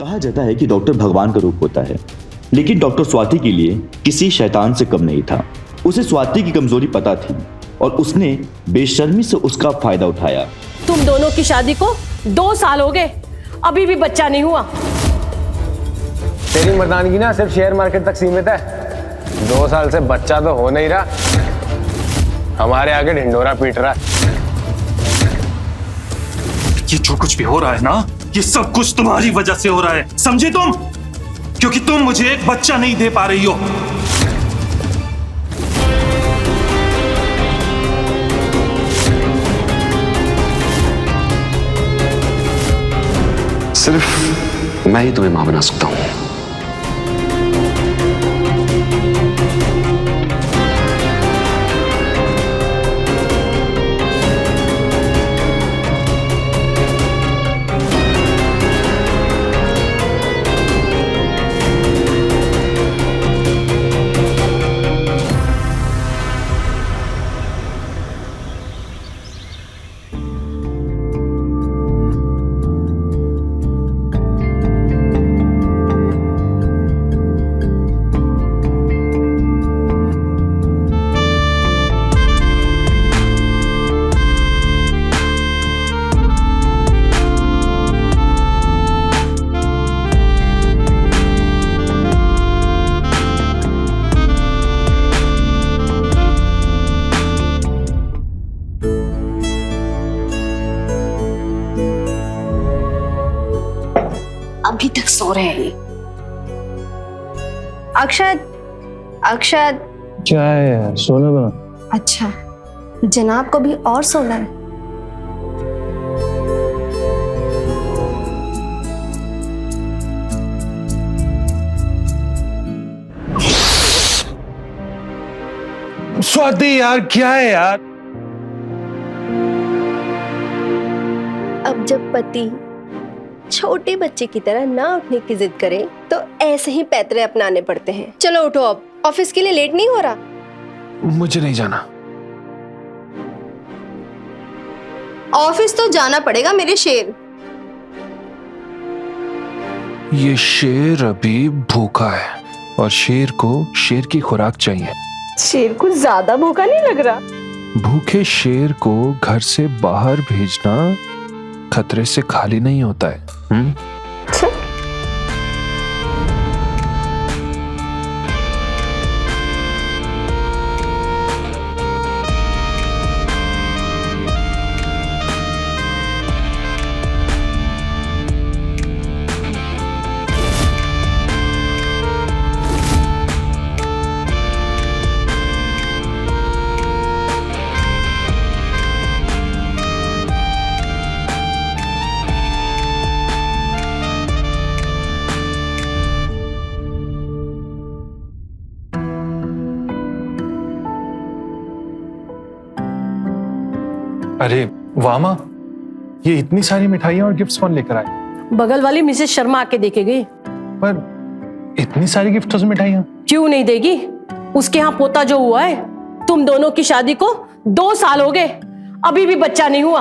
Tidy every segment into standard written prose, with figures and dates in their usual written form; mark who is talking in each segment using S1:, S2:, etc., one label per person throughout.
S1: कहा जाता है कि डॉक्टर भगवान का रूप होता है, लेकिन डॉक्टर स्वाति के लिए किसी शैतान से कम नहीं था। उसे स्वाति की कमजोरी पता थी और उसने बेशर्मी से उसका फायदा उठाया।
S2: तुम दोनों की शादी को 2 साल हो गए, अभी भी बच्चा नहीं हुआ।
S3: तेरी मर्दानगी ना सिर्फ शेयर मार्केट तक सीमित है। 2 साल से बच्चा तो हो नहीं रहा, हमारे आगे ढिंडोरा पीट रहा।
S4: ये जो कुछ भी हो रहा है ना, ये सब कुछ तुम्हारी वजह से हो रहा है, समझे तुम? क्योंकि तुम मुझे एक बच्चा नहीं दे पा रही हो।
S5: सिर्फ मैं ही तुम्हें मां बना सकता हूं।
S6: अभी तक सो रहे हैं। अक्षत, अक्षत।
S3: क्या है यार, सोना बना।
S6: अच्छा, जनाब को भी और सोना है।
S3: स्वाति यार, क्या है यार?
S7: अब जब पति छोटे बच्चे की तरह ना उठने की जिद करे तो ऐसे ही पैतरे अपनाने पड़ते हैं। चलो उठो, अब ऑफिस के लिए लेट नहीं हो रहा?
S3: मुझे नहीं जाना।
S7: ऑफिस तो जाना पड़ेगा मेरे शेर।
S8: ये शेर अभी भूखा है और शेर को शेर की खुराक चाहिए।
S2: शेर को ज्यादा भूखा नहीं लग रहा?
S8: भूखे शेर को घर से बाहर भेजना खतरे से खाली नहीं होता है। अरे वाह माँ, ये इतनी सारी मिठाइयाँ और गिफ्ट्स कौन लेकर आए?
S2: बगल वाली मिसेस शर्मा आके देके गई।
S8: पर इतनी सारी गिफ्ट्स और मिठाइयाँ
S2: क्यों नहीं देगी? उसके यहाँ पोता जो हुआ है। तुम दोनों की शादी को 2 साल हो गए, अभी भी बच्चा नहीं हुआ।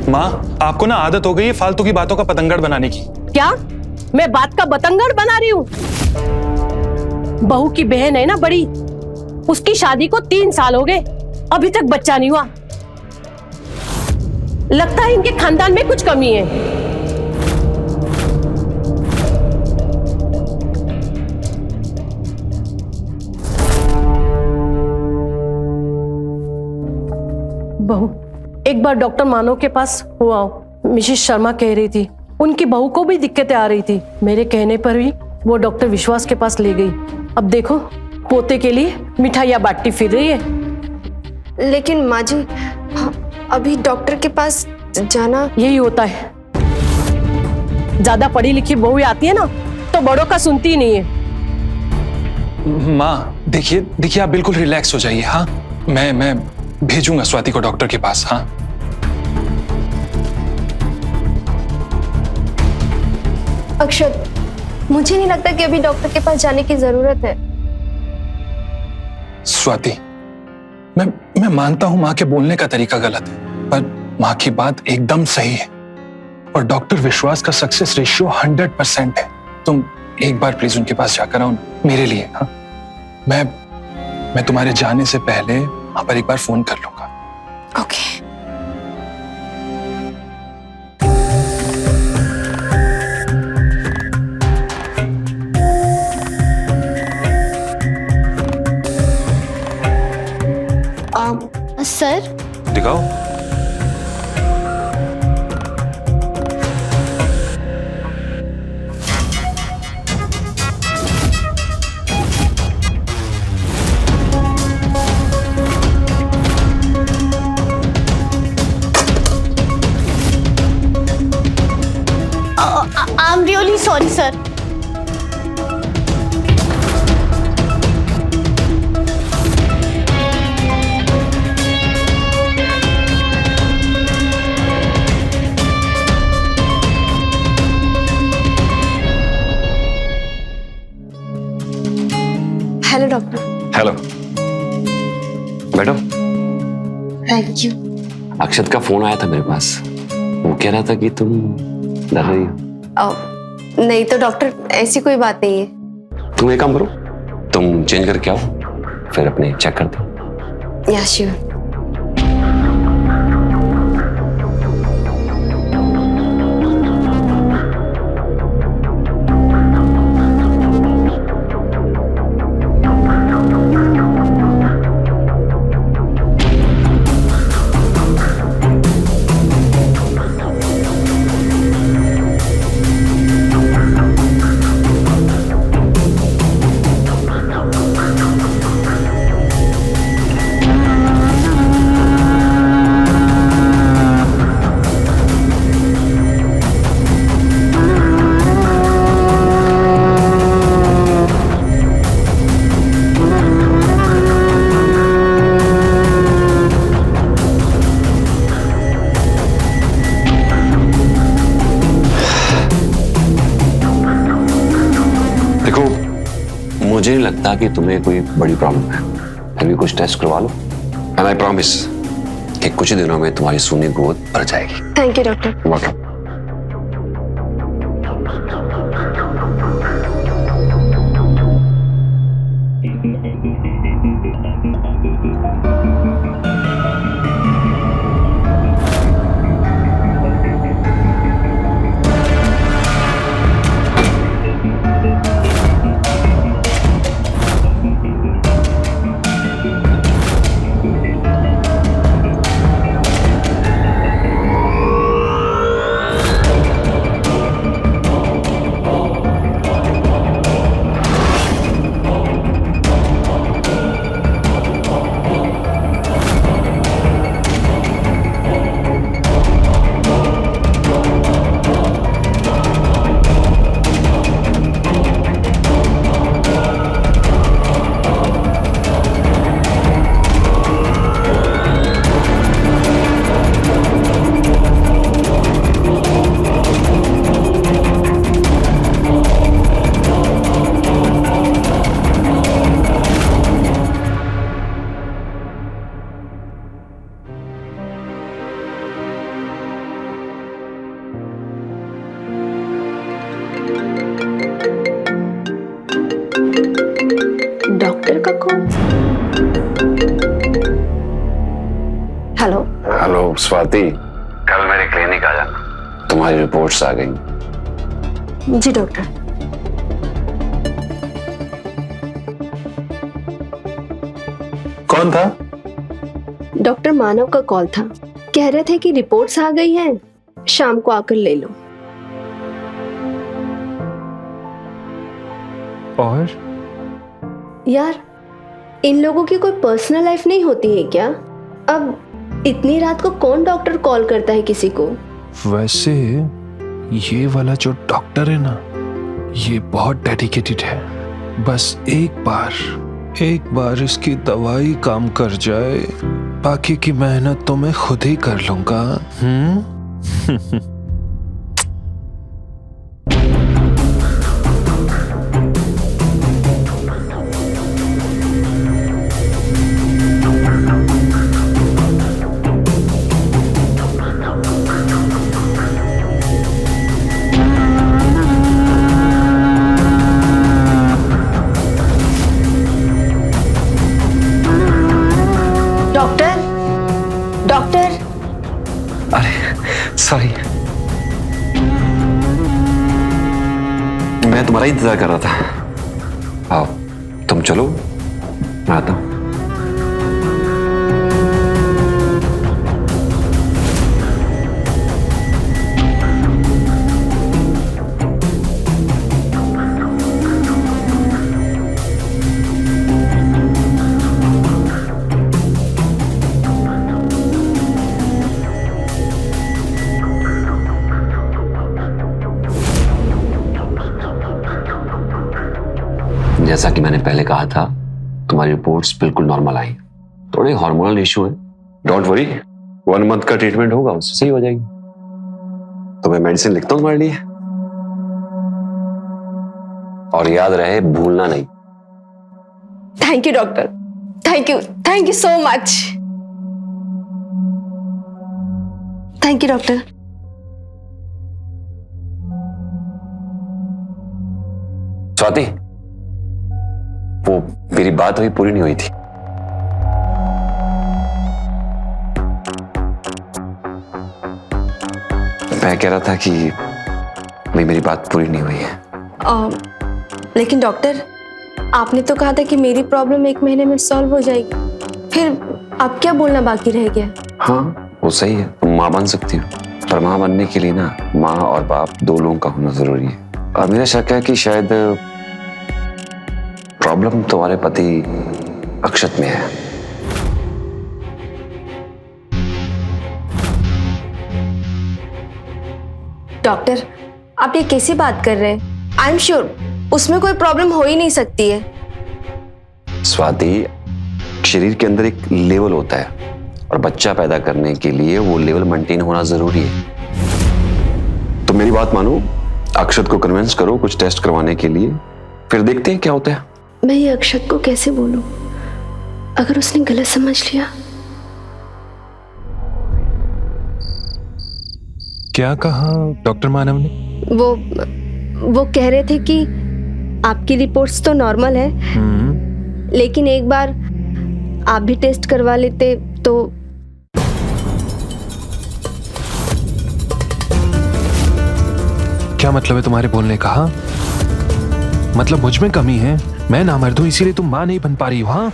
S8: माँ, आपको ना आदत हो गई है फालतू की बातों का पतंगड़ बनाने की।
S2: क्या मैं बात का बतंगड़ बना रही हूँ? बहू की बहन है ना बड़ी, उसकी शादी को 3 साल हो गए, अभी तक बच्चा नहीं हुआ। लगता है इनके खानदान में कुछ कमी है। बहू, एक बार डॉक्टर मानव के पास हुआ। मिसेस शर्मा कह रही थी उनकी बहू को भी दिक्कतें आ रही थी। मेरे कहने पर भी वो डॉक्टर विश्वास के पास ले गई। अब देखो, पोते के लिए मिठाइयाँ बांटती फिर रही है।
S7: लेकिन माँ जी, अभी डॉक्टर के पास जाना।
S2: यही होता है, ज्यादा पढ़ी लिखी बहू आती है ना तो बड़ों का सुनती ही नहीं है।
S8: माँ देखिए आप बिल्कुल रिलैक्स हो जाइए। हाँ, मैं भेजूंगा स्वाति को डॉक्टर के पास। हाँ
S7: अक्षत, मुझे नहीं लगता कि अभी डॉक्टर के पास जाने की जरूरत है।
S8: स्वाति, मैं मानता हूं माँ के बोलने का तरीका गलत है, पर माँ की बात एकदम सही है और डॉक्टर विश्वास का सक्सेस रेशियो 100% है। तुम एक बार प्लीज उनके पास जाकर आओ मेरे लिए। हाँ, मैं तुम्हारे जाने से पहले वहां पर एक बार फोन कर लूंगा।
S6: ओके। सर,
S8: दिखाओ।
S6: I'm really sorry, sir.
S7: Hello doctor.
S5: Hello madam.
S7: Thank you.
S5: Akshat का फोन आया था मेरे पास, वो कह रहा था कि तुम डर रही हो।
S7: नहीं तो डॉक्टर, ऐसी कोई बात नहीं है।
S5: तुम एक काम करो, तुम चेंज करके आओ, फिर अपने चेक करते हो।
S7: या श्योर।
S5: मुझे नहीं लगता कि तुम्हें कोई बड़ी प्रॉब्लम है, फिर भी कुछ टेस्ट करवा लो एंड आई प्रॉमिस कि कुछ ही दिनों में तुम्हारी सुनी ग्रोथ बढ़ जाएगी।
S7: Thank you doctor.
S5: Welcome.
S7: Doctor का कॉल। हेलो।
S5: हेलो स्वाति, कल मेरे क्लिनिक आ जाना, तुम्हारी रिपोर्ट्स आ गई।
S7: जी डॉक्टर।
S8: कौन था?
S7: डॉक्टर मानव का कॉल था, कह रहे थे कि रिपोर्ट्स आ गई हैं, शाम को आकर ले लो।
S8: और
S7: यार, इन लोगों की कोई पर्सनल लाइफ नहीं होती है क्या? अब इतनी रात को कौन डॉक्टर कॉल करता है किसी को?
S8: वैसे ये वाला जो डॉक्टर है ना, ये बहुत डेडिकेटेड है। बस एक बार इसकी दवाई काम कर जाए, बाकी की मेहनत तो मैं खुद ही कर लूंगा।
S5: मैं तुम्हारा ही इंतजार कर रहा था। आओ तुम चलो, मैं आता हूं। जैसा कि मैंने पहले कहा था, तुम्हारी रिपोर्ट्स बिल्कुल नॉर्मल आई। थोड़े हार्मोनल इशू है, डोंट वरी, 1 मंथ का ट्रीटमेंट होगा, उससे सही हो जाएगी। तो मैं मेडिसिन लिखता हूं तुम्हारे लिए, और याद रहे भूलना नहीं।
S7: Thank you doctor, thank you so much. Thank you doctor.
S5: Swati, वो मेरी बात अभी पूरी नहीं हुई थी। मैं कह रहा था कि भाई मेरी बात पूरी नहीं हुई है।
S7: लेकिन डॉक्टर, आपने तो कहा था कि मेरी प्रॉब्लम 1 महीने में सॉल्व हो जाएगी, फिर अब क्या बोलना बाकी रह गया?
S5: हाँ वो सही है, तुम माँ बन सकती हो, पर माँ बनने के लिए ना माँ और बाप 2 लोगों का होना जरूरी है। और मेरा शक है कि शायद प्रॉब्लम तुम्हारे पति अक्षत में है।
S7: डॉक्टर, आप ये कैसी बात कर रहे हैं? आई एम श्योर उसमें कोई प्रॉब्लम हो ही नहीं सकती है।
S5: स्वाति, शरीर के अंदर एक लेवल होता है और बच्चा पैदा करने के लिए वो लेवल मेंटेन होना जरूरी है। तो मेरी बात मानो, अक्षत को कन्विंस करो कुछ टेस्ट करवाने के लिए, फिर देखते हैं क्या होता है।
S7: मैं ये अक्षत को कैसे बोलूं? अगर उसने गलत समझ लिया।
S8: क्या कहा डॉक्टर मानव ने?
S7: वो कह रहे थे कि आपकी रिपोर्ट्स तो नॉर्मल है, लेकिन एक बार आप भी टेस्ट करवा लेते तो।
S8: क्या मतलब है तुम्हारे बोलने का? हाँ? मतलब मुझ में कमी है, मैं नामर्द हूं इसीलिए तुम मां नहीं बन पा रही हो? हाँ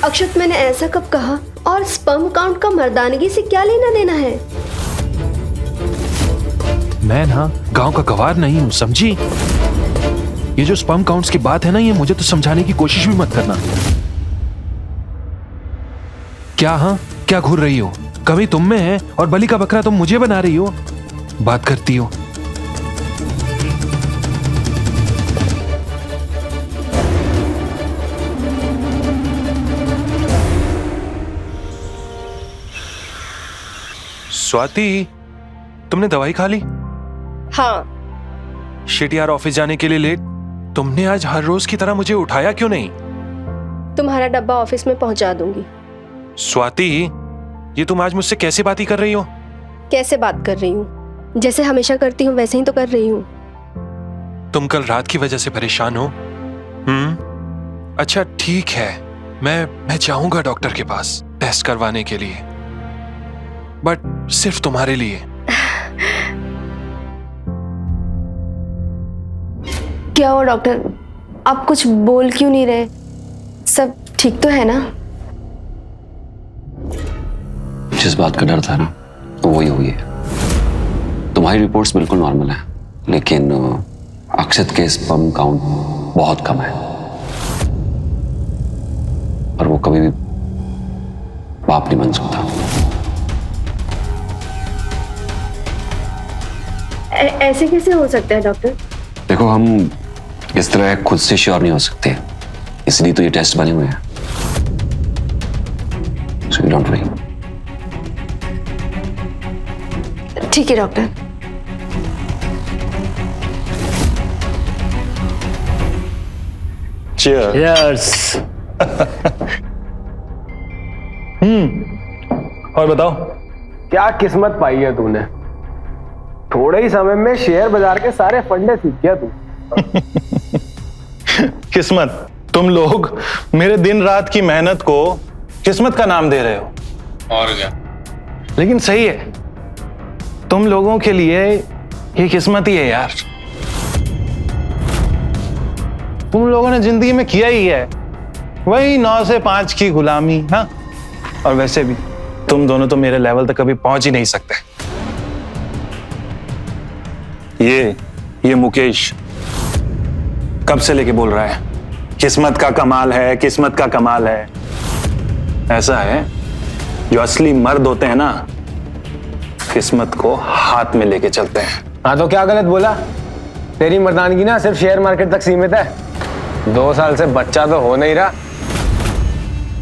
S7: अक्षत, मैंने ऐसा कब कहा? और स्पर्म काउंट का मर्दानगी से क्या लेना देना है?
S8: मैं ना गांव का गवार नहीं हूं, समझी? ये जो स्पर्म काउंट्स की बात है ना, ये मुझे तो समझाने की कोशिश भी मत करना। क्या? हाँ क्या घूर रही हो? कमी तुम में है और बलि का बकरा तुम मुझे बना रही हो, बात करती हो। स्वाति, तुमने दवाई खा ली?
S7: हाँ।
S8: शिट यार, ऑफिस जाने के लिए लेट। तुमने आज हर रोज की तरह मुझे उठाया क्यों नहीं?
S7: तुम्हारा डब्बा ऑफिस में पहुंचा दूंगी।
S8: स्वाति, ये तुम आज मुझसे कैसे बातें कर रही हो?
S7: कैसे बात कर रही हूँ? जैसे हमेशा करती हूँ वैसे ही तो कर रही हूँ।
S8: तुम कल रात की वजह से परेशान हो? अच्छा ठीक है, मैं जाऊंगा डॉक्टर के पास टेस्ट करवाने के लिए, बट सिर्फ तुम्हारे लिए।
S7: क्या हुआ डॉक्टर, आप कुछ बोल क्यों नहीं रहे? सब ठीक तो है ना?
S5: जिस बात का डर था ना, वही हुई है। तुम्हारी रिपोर्ट्स बिल्कुल नॉर्मल है, लेकिन अक्षत के स्पर्म काउंट बहुत कम है और वो कभी भी बाप नहीं बन सकता।
S7: ऐसे कैसे हो सकता है डॉक्टर?
S5: देखो, हम इस तरह खुद से श्योर नहीं हो सकते, इसलिए तो ये टेस्ट बने हुए हैं। So you don't worry.
S7: ठीक है डॉक्टर।
S9: Cheers. और बताओ,
S3: क्या किस्मत पाई है तूने? थोड़े ही समय में शेयर बाजार के सारे फंडे सीख गया तू।
S9: किस्मत? तुम लोग मेरे दिन रात की मेहनत को किस्मत का नाम दे रहे हो। और क्या? लेकिन सही है, तुम लोगों के लिए ये किस्मत ही है यार। तुम लोगों ने जिंदगी में किया ही है, वही 9 से 5 की गुलामी। हाँ, और वैसे भी तुम दोनों तो मेरे लेवल तक कभी पहुंच ही नहीं सकते। ये मुकेश कब से लेके बोल रहा है किस्मत का कमाल है, किस्मत का कमाल है। ऐसा है, जो असली मर्द होते हैं ना, किस्मत को हाथ में लेके चलते हैं।
S3: हाँ तो क्या गलत बोला? तेरी मर्दानगी ना सिर्फ शेयर मार्केट तक सीमित है। 2 साल से बच्चा तो हो नहीं रहा,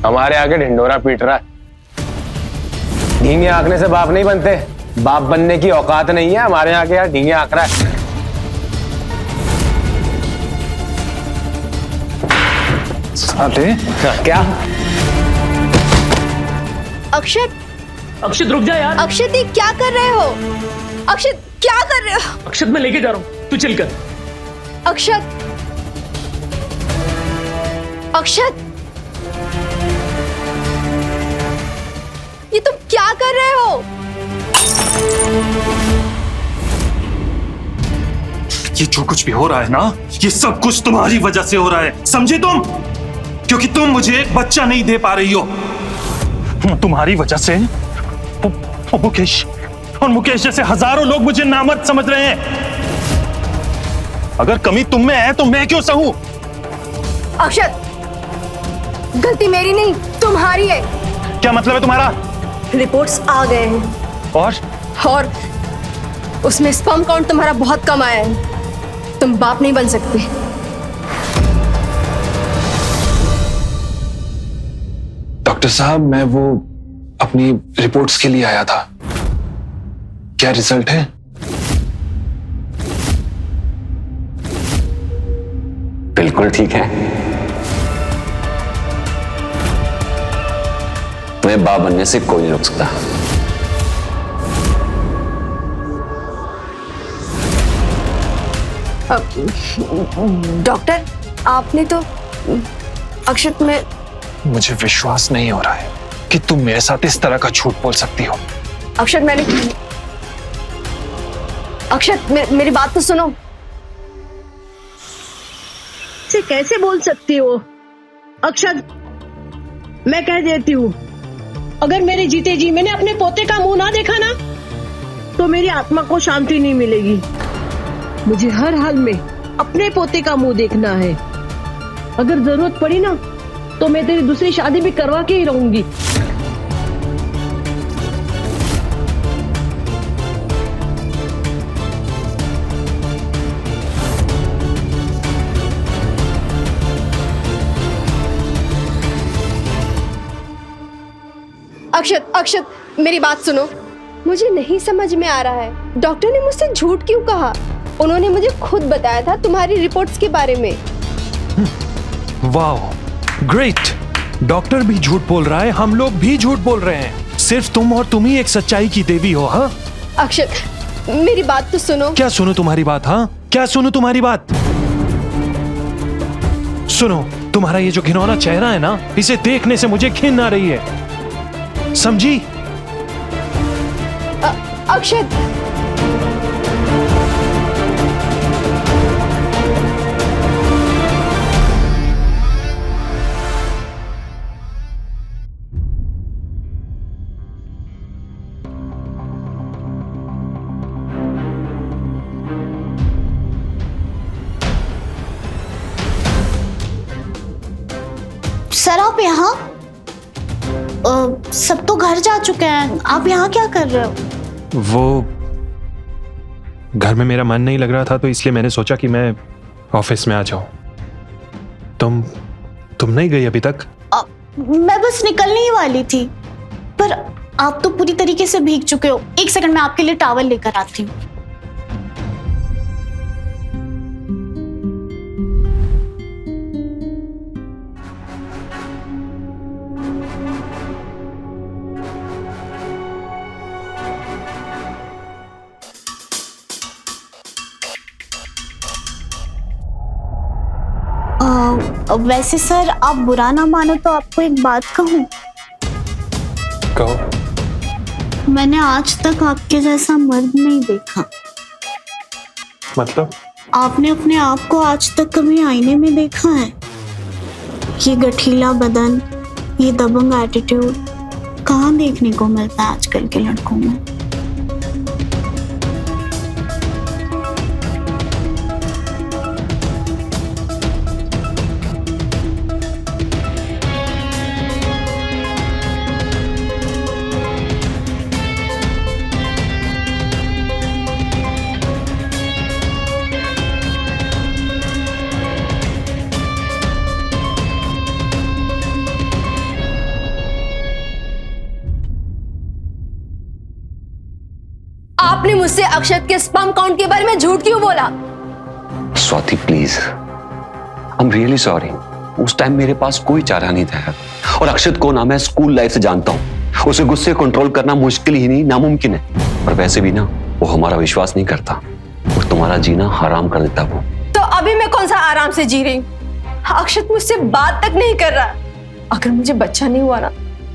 S3: हमारे आगे ढिंडोरा पीट रहा है। ढींगे आंकने से बाप नहीं बनते, बाप बनने की औकात नहीं है हमारे यहाँ के। यार ढींगे आंक रहा है।
S9: साले,
S3: क्या?
S6: अक्षत
S10: रुक जा यार।
S7: अक्षत, ये क्या कर रहे हो? अक्षत, क्या कर रहे हो?
S10: अक्षत, मैं लेके जा रहा हूँ, तू चल कर।
S7: अक्षत, अक्षत, ये तुम क्या कर रहे हो?
S4: ये जो कुछ भी हो रहा है ना, ये सब कुछ तुम्हारी वजह से हो रहा है, समझे तुम? क्योंकि तुम मुझे एक बच्चा नहीं दे पा रही हो। तुम्हारी वजह से मुकेश और मुकेश जैसे हजारों लोग मुझे नामर्द समझ रहे हैं। अगर कमी तुम में है तो मैं क्यों सहूं?
S7: अक्षत, गलती मेरी नहीं तुम्हारी है।
S4: क्या मतलब है तुम्हारा?
S7: रिपोर्ट्स आ गए हैं और उसमें स्पर्म काउंट तुम्हारा बहुत कम आया है। तुम बाप नहीं बन सकते।
S8: डॉक्टर साहब, मैं वो अपनी रिपोर्ट्स के लिए आया था। क्या रिजल्ट है?
S5: बिल्कुल ठीक है। तुम्हें बाप बनने से कोई नहीं रोक सकता।
S7: डॉक्टर, आपने तो अक्षत में...
S8: मुझे विश्वास नहीं हो रहा है कि तुम मेरे साथ इस तरह का झूठ बोल सकती हो।
S7: अक्षत, मेरी बात तो सुनो।
S2: से कैसे बोल सकती हो? अक्षत, मैं कह देती हूँ, अगर मेरे जीते जी मैंने अपने पोते का मुंह ना देखा ना, तो मेरी आत्मा को शांति नहीं मिलेगी। मुझे हर हाल में अपने पोते का मुंह देखना है। अगर जरूरत पड़ी ना, तो मैं तेरी दूसरी शादी भी करवा के ही रहूंगी।
S7: अक्षत, मेरी बात सुनो। मुझे नहीं समझ में आ रहा है, डॉक्टर ने मुझसे झूठ क्यों कहा? उन्होंने मुझे खुद बताया था तुम्हारी रिपोर्ट्स के बारे में।
S8: वाह, ग्रेट। डॉक्टर भी झूठ बोल रहा है, हम लोग भी झूठ बोल रहे हैं। सिर्फ तुम और तुम ही एक सच्चाई की देवी हो। हाँ
S7: अक्षत, मेरी बात तो सुनो।
S8: क्या सुनो तुम्हारी बात? हाँ, क्या सुनो तुम्हारी बात? सुनो, तुम्हारा ये जो घिनौना चेहरा है ना, इसे देखने से मुझे घिन आ रही है, समझी?
S7: अक्षत,
S6: सर आप यहाँ? सब तो घर जा चुके हैं, आप यहाँ क्या कर रहे हो?
S8: वो घर में मेरा मन नहीं लग रहा था, तो इसलिए मैंने सोचा कि मैं ऑफिस में आ जाऊं। तुम नहीं गई अभी तक?
S6: मैं बस निकलने ही वाली थी, पर आप तो पूरी तरीके से भीग चुके हो। एक सेकंड, मैं आपके लिए टॉवल लेकर आती हूँ। वैसे सर, आप बुरा ना मानो तो आपको एक बात कहूं?
S8: कहो।
S6: मैंने आज तक आपके जैसा मर्द नहीं देखा।
S8: मतलब?
S6: आपने अपने आप को आज तक कभी आईने में देखा है? ये गठीला बदन, ये दबंग एटीट्यूड कहाँ देखने को मिलता है आजकल के लड़कों में?
S7: आपने मुझसे अक्षत के स्पर्म काउंट के बारे में झूठ क्यों बोला?
S5: Swati please, I am really sorry. उस टाइम मेरे पास कोई चारा नहीं था। और अक्षत को ना मैं स्कूल लाइफ से जानता हूँ। उसे गुस्से कंट्रोल करना मुश्किल ही नहीं, नामुमकिन है। और वैसे भी ना वो हमारा विश्वास नहीं करता और तुम्हारा जीना हराम कर देता वो।
S7: तो अभी मैं कौन सा आराम से जी रही हूँ? अक्षत मुझसे बात तक नहीं कर रहा। अगर मुझे बच्चा नहीं हुआ ना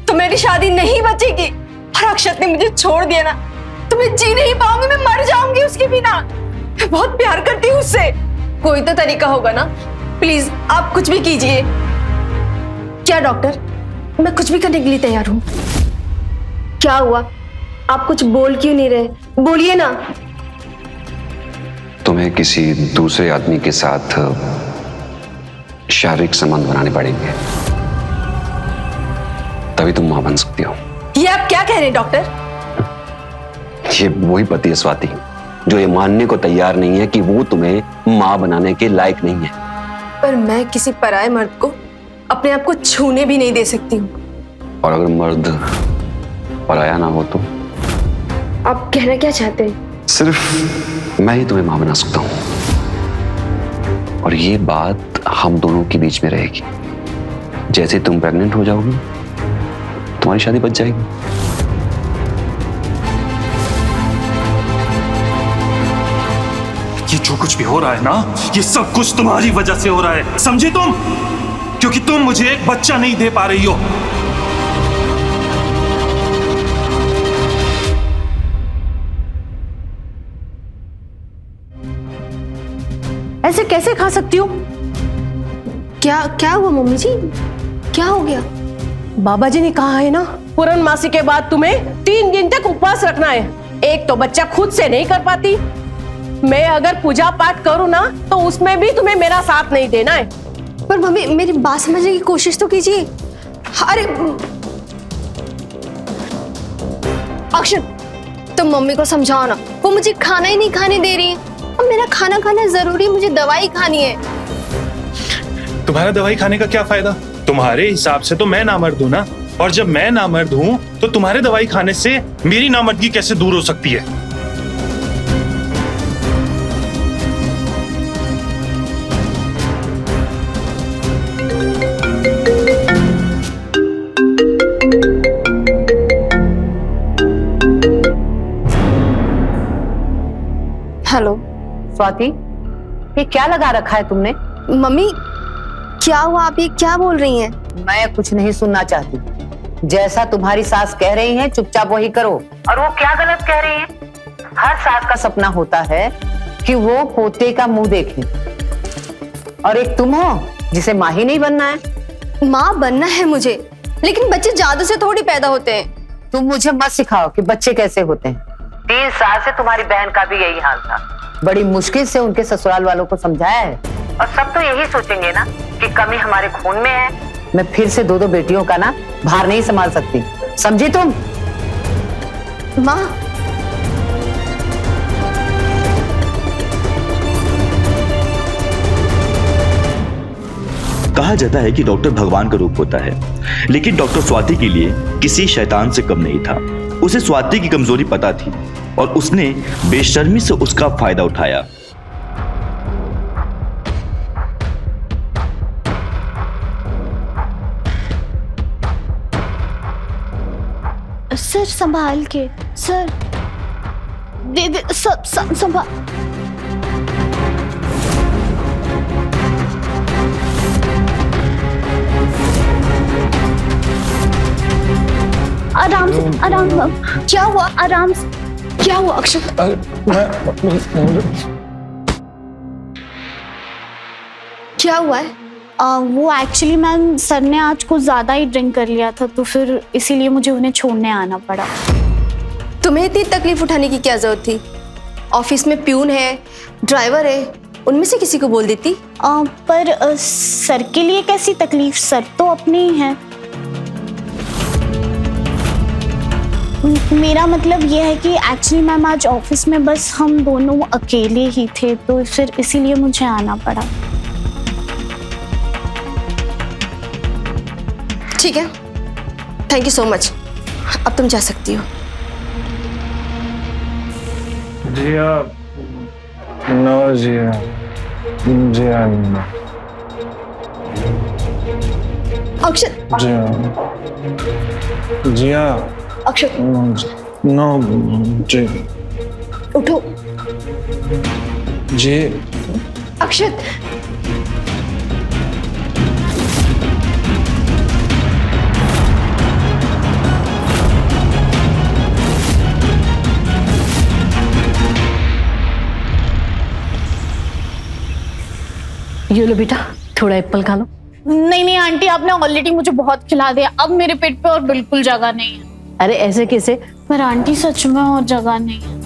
S7: तो मेरी शादी नहीं बचेगी। और अक्षत ने मुझे छोड़ दिया ना तो मैं जी नहीं पाऊंगी, मैं मर जाऊंगी उसके बिना। मैं बहुत प्यार करती हूँ उससे। कोई तो तरीका होगा ना, प्लीज आप कुछ भी कीजिए। क्या डॉक्टर, मैं कुछ भी करने के लिए तैयार हूँ। क्या हुआ? आप कुछ बोल क्यों नहीं रहे? बोलिए ना।
S5: तुम्हें किसी दूसरे आदमी के साथ शारीरिक संबंध बनाने पड़ेंगे, तभी तुम मां बन सकती हो।
S7: ये आप क्या कह रहे हैं डॉक्टर?
S5: ये वही पति है स्वाति जो ये मानने को तैयार नहीं है कि वो तुम्हें मां बनाने के लायक नहीं है।
S7: पर मैं किसी पराये मर्द को अपने आप को छूने भी नहीं दे सकती हूँ।
S5: और अगर मर्द पराया ना हो तो?
S7: आप कहना क्या चाहते हैं?
S5: सिर्फ मैं ही तुम्हें मां बना सकता हूं। और ये बात हम दोनों के बीच में रहेगी। जैसे तुम प्रेग्नेंट हो जाओगी तुम्हारी शादी बच जाएगी।
S4: ये जो कुछ भी हो रहा है ना, ये सब कुछ तुम्हारी वजह से हो रहा है, समझे तुम? क्योंकि तुम मुझे एक बच्चा नहीं दे पा रही हो।
S2: ऐसे कैसे खा सकती हो?
S7: क्या क्या हुआ मम्मी जी? क्या हो गया?
S2: बाबा जी ने कहा है ना, पूर्णमासी के बाद तुम्हें 3 दिन तक उपवास रखना है। एक तो बच्चा खुद से नहीं कर पाती, मैं अगर पूजा पाठ करूं ना तो उसमें भी तुम्हें मेरा साथ नहीं देना है।
S7: पर मम्मी मेरी बात समझने की कोशिश तो कीजिए। अरे अक्षत, तुम मम्मी को समझाओ ना, वो मुझे खाना ही नहीं खाने दे रही है। अब मेरा खाना खाना जरूरी, मुझे दवाई खानी है।
S9: तुम्हारा दवाई खाने का क्या फायदा? तुम्हारे हिसाब से तो मैं नामर्द हूं ना, और जब मैं नामर्द हूं तो तुम्हारे दवाई खाने से मेरी नामर्दगी कैसे दूर हो सकती है?
S7: हेलो
S11: स्वाति, ये क्या लगा रखा है तुमने?
S7: मम्मी, क्या हुआ? आप ये क्या बोल रही हैं?
S11: मैं कुछ नहीं सुनना चाहती। जैसा तुम्हारी सास कह रही है चुपचाप वही करो। और वो क्या गलत कह रही है? हर सास का सपना होता है कि वो पोते का मुंह देखे, और एक तुम हो जिसे माँ ही नहीं बनना है।
S7: माँ बनना है मुझे, लेकिन बच्चे जादू से थोड़ी पैदा होते हैं।
S11: तुम मुझे मत सिखाओ कि बच्चे कैसे होते हैं। 3 साल से तुम्हारी बहन का भी यही हाल था। बड़ी मुश्किल से उनके ससुराल वालों को समझाया है, और सब तो यही सोचेंगे ना कि कमी हमारे खून में है। मैं फिर से 2 बेटियों का ना भार नहीं संभाल सकती, समझी तुम?
S7: माँ,
S1: कहा जाता है कि डॉक्टर भगवान का रूप होता है, लेकिन डॉक्टर स्वाति के लिए किसी शैतान से कम नहीं था। उसे स्वाति की कमजोरी पता थी और उसने बेशर्मी से उसका फायदा उठाया।
S6: सर संभाल के, सर दे सब संभाल। आराम से, आराम से। क्या हुआ? आराम से। क्या हुआ अक्षत?
S7: क्या हुआ है?
S6: वो एक्चुअली मैम सर ने आज कुछ ज़्यादा ही ड्रिंक कर लिया था, तो फिर इसीलिए मुझे उन्हें छोड़ने आना पड़ा।
S7: तुम्हें इतनी तकलीफ उठाने की क्या जरूरत थी? ऑफिस में प्यून है, ड्राइवर है, उनमें से किसी को बोल देती।
S6: पर सर के लिए कैसी तकलीफ, सर तो अपने ही हैं। मेरा मतलब यह है कि एक्चुअली मैम आज ऑफिस में बस हम दोनों अकेले ही थे, तो फिर इसीलिए मुझे आना पड़ा।
S7: ठीक है, थैंक यू सो मच। अब तुम जा सकती हो।
S8: जिया, नो जिया, जिया नो।
S7: अक्षत,
S8: जिया, जिया,
S7: अक्षत,
S8: नो जी,
S7: उठो।
S8: जी,
S7: अक्षत,
S2: ये लो बेटा, थोड़ा एप्पल खा लो।
S6: नहीं नहीं आंटी, आपने ऑलरेडी मुझे बहुत खिला दिया, अब मेरे पेट पे और बिल्कुल जगह नहीं है।
S2: अरे ऐसे कैसे?
S6: पर आंटी सच में और जगह नहीं है।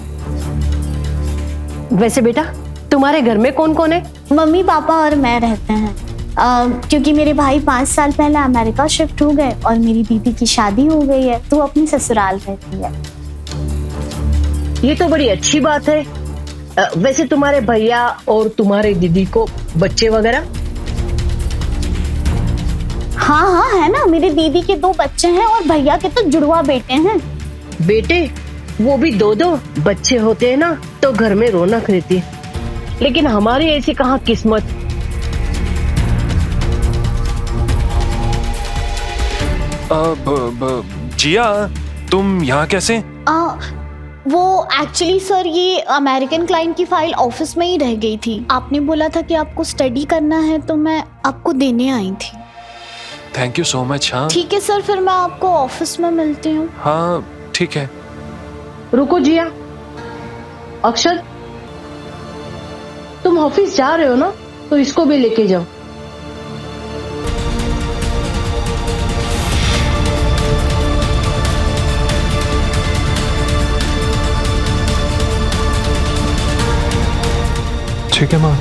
S2: वैसे बेटा तुम्हारे घर में कौन कौन है?
S6: मम्मी पापा और मैं रहते हैं। क्योंकि मेरे भाई 5 साल पहले अमेरिका शिफ्ट हो गए और मेरी दीदी की शादी हो गई है, तो वो अपनी ससुराल रहती है।
S2: ये तो बड़ी अच्छी बात है। वैसे तुम्हारे भैया और तुम्हारे दीदी को बच्चे वगैरह?
S6: हाँ हाँ है ना, मेरी दीदी के 2 बच्चे हैं और भैया के तो जुड़वा बेटे हैं।
S2: बेटे? वो भी 2-2 बच्चे होते हैं ना तो घर में रौनक रहती है, लेकिन हमारी ऐसी कहाँ किस्मत।
S8: जिया, तुम यहाँ कैसे?
S6: वो एक्चुअली सर ये अमेरिकन क्लाइंट की फाइल ऑफिस में ही रह गई थी। आपने बोला था कि आपको स्टडी करना है, तो मैं आपको देने आई थी।
S8: Thank you so much. हाँ
S6: ठीक है सर, फिर मैं आपको ऑफिस में मिलती हूँ।
S8: हाँ ठीक है।
S2: रुको जिया, अक्षर तुम ऑफिस जा रहे हो ना, तो इसको भी लेके जाओ।
S8: ठीक है माँ।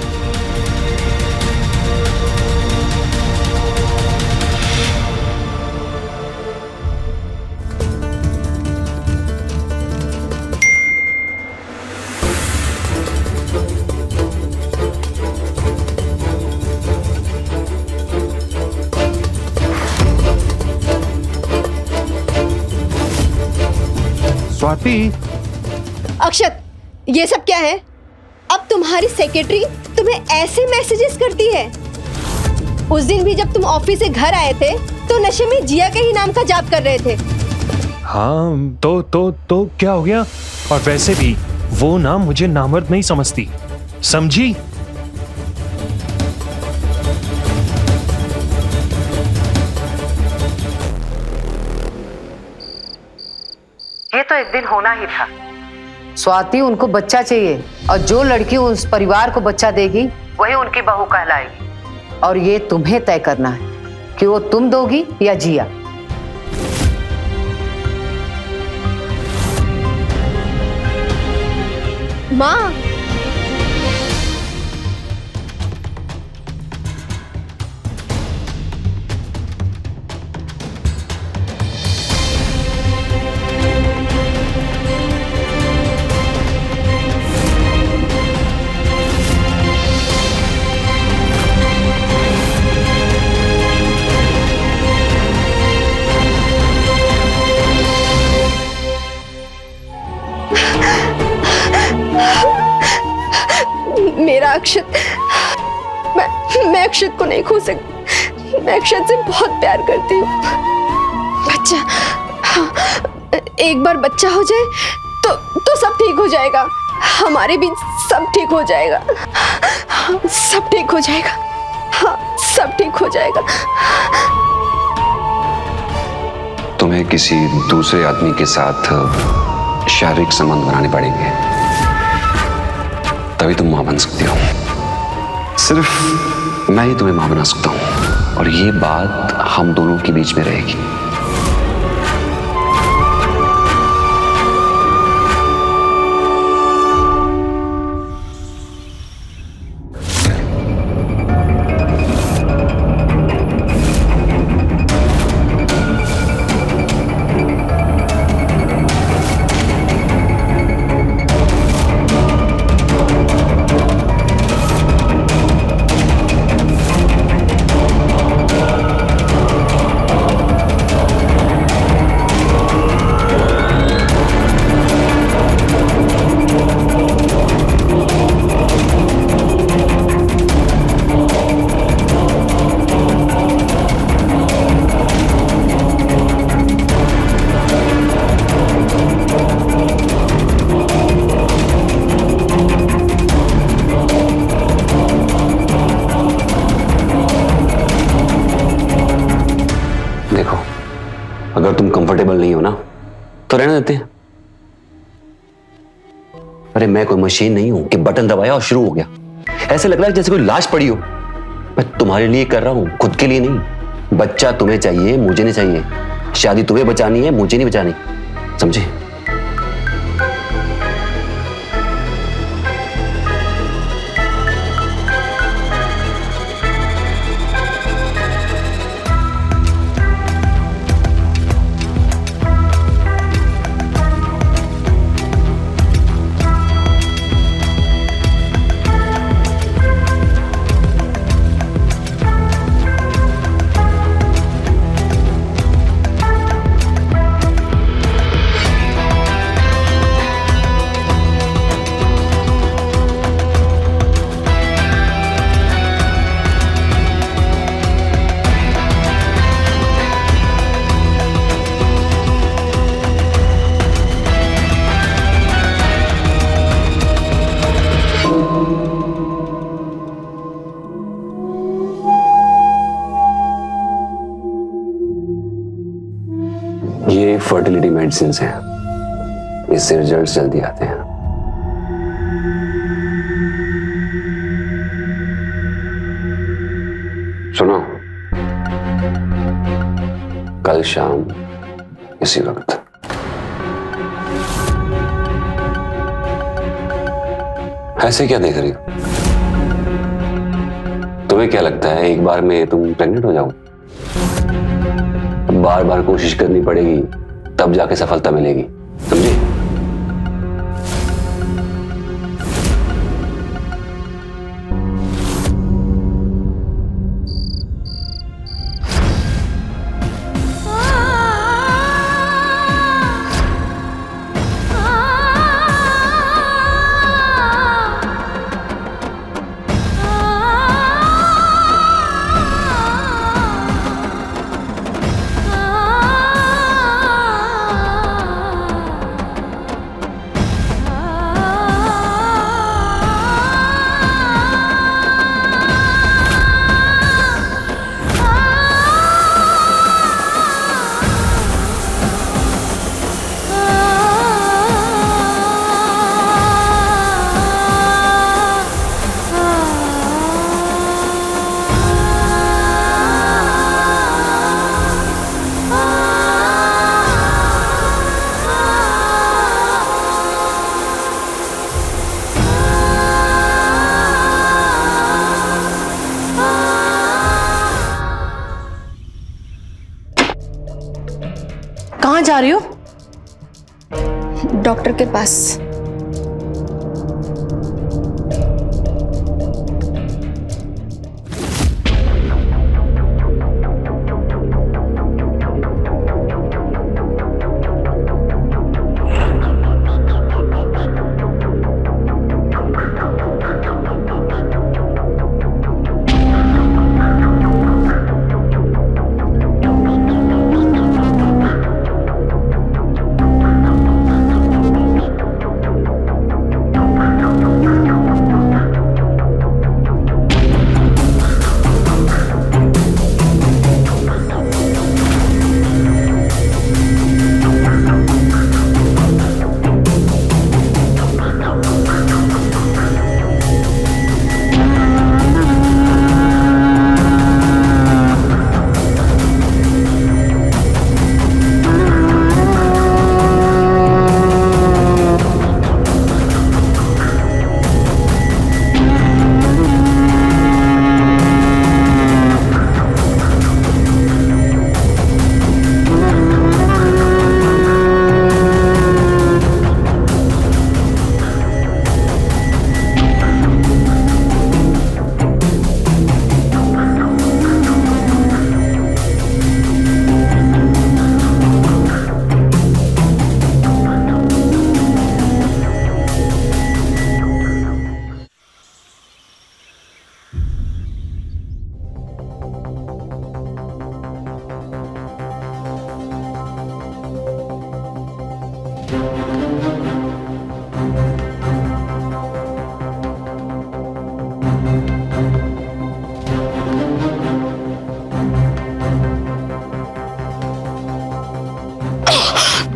S8: स्वाति।
S7: अक्षत, ये सब क्या है? अब तुम्हारी सेक्रेटरी तुम्हें ऐसे मैसेजेस करती है? उस दिन भी जब तुम ऑफिस से घर आए थे तो नशे में जिया के ही नाम का जाप कर रहे थे।
S8: हाँ तो क्या हो गया? और वैसे भी वो ना मुझे नामर्द नहीं समझती, समझी?
S11: ये तो एक दिन होना ही था। स्वाति, उनको बच्चा चाहिए और जो लड़की उस परिवार को बच्चा देगी वही उनकी बहू कहलाएगी। और ये तुम्हें तय करना है कि वो तुम दोगी या जिया।
S7: माँ, मेरा अक्षत, मैं अक्षत को नहीं खो सकती। मैं अक्षत से बहुत प्यार करती हूँ। बच्चा, हाँ, एक बार बच्चा हो जाए तो सब ठीक हो जाएगा। हमारे बीच सब ठीक हो जाएगा। हाँ, सब ठीक हो जाएगा। हाँ, सब ठीक हो जाएगा।
S5: तुम्हें किसी दूसरे आदमी के साथ शारीरिक संबंध बनाने पड़ेंगे, तभी तुम मां बन सकती हो। सिर्फ मैं ही तुम्हें मां बना सकता हूं और ये बात हम दोनों के बीच में रहेगी। देखो, अगर तुम कंफर्टेबल नहीं हो ना तो रहने देते हैं। अरे मैं कोई मशीन नहीं हूं कि बटन दबाया और शुरू हो गया। ऐसे लग रहा है जैसे कोई लाश पड़ी हो। मैं तुम्हारे लिए कर रहा हूं, खुद के लिए नहीं। बच्चा तुम्हें चाहिए, मुझे नहीं चाहिए। शादी तुम्हें बचानी है, मुझे नहीं बचानी, समझे? ये फर्टिलिटी मेडिसिन हैं, इससे रिजल्ट जल्दी आते हैं। सुनो, कल शाम इसी वक्त। ऐसे क्या देख रही हो? तुम्हें क्या लगता है एक बार में तुम प्रेग्नेंट हो जाओ? बार बार कोशिश करनी पड़ेगी, तब जाके सफलता मिलेगी, समझे?
S2: कहाँ जा रही हो?
S7: डॉक्टर के पास।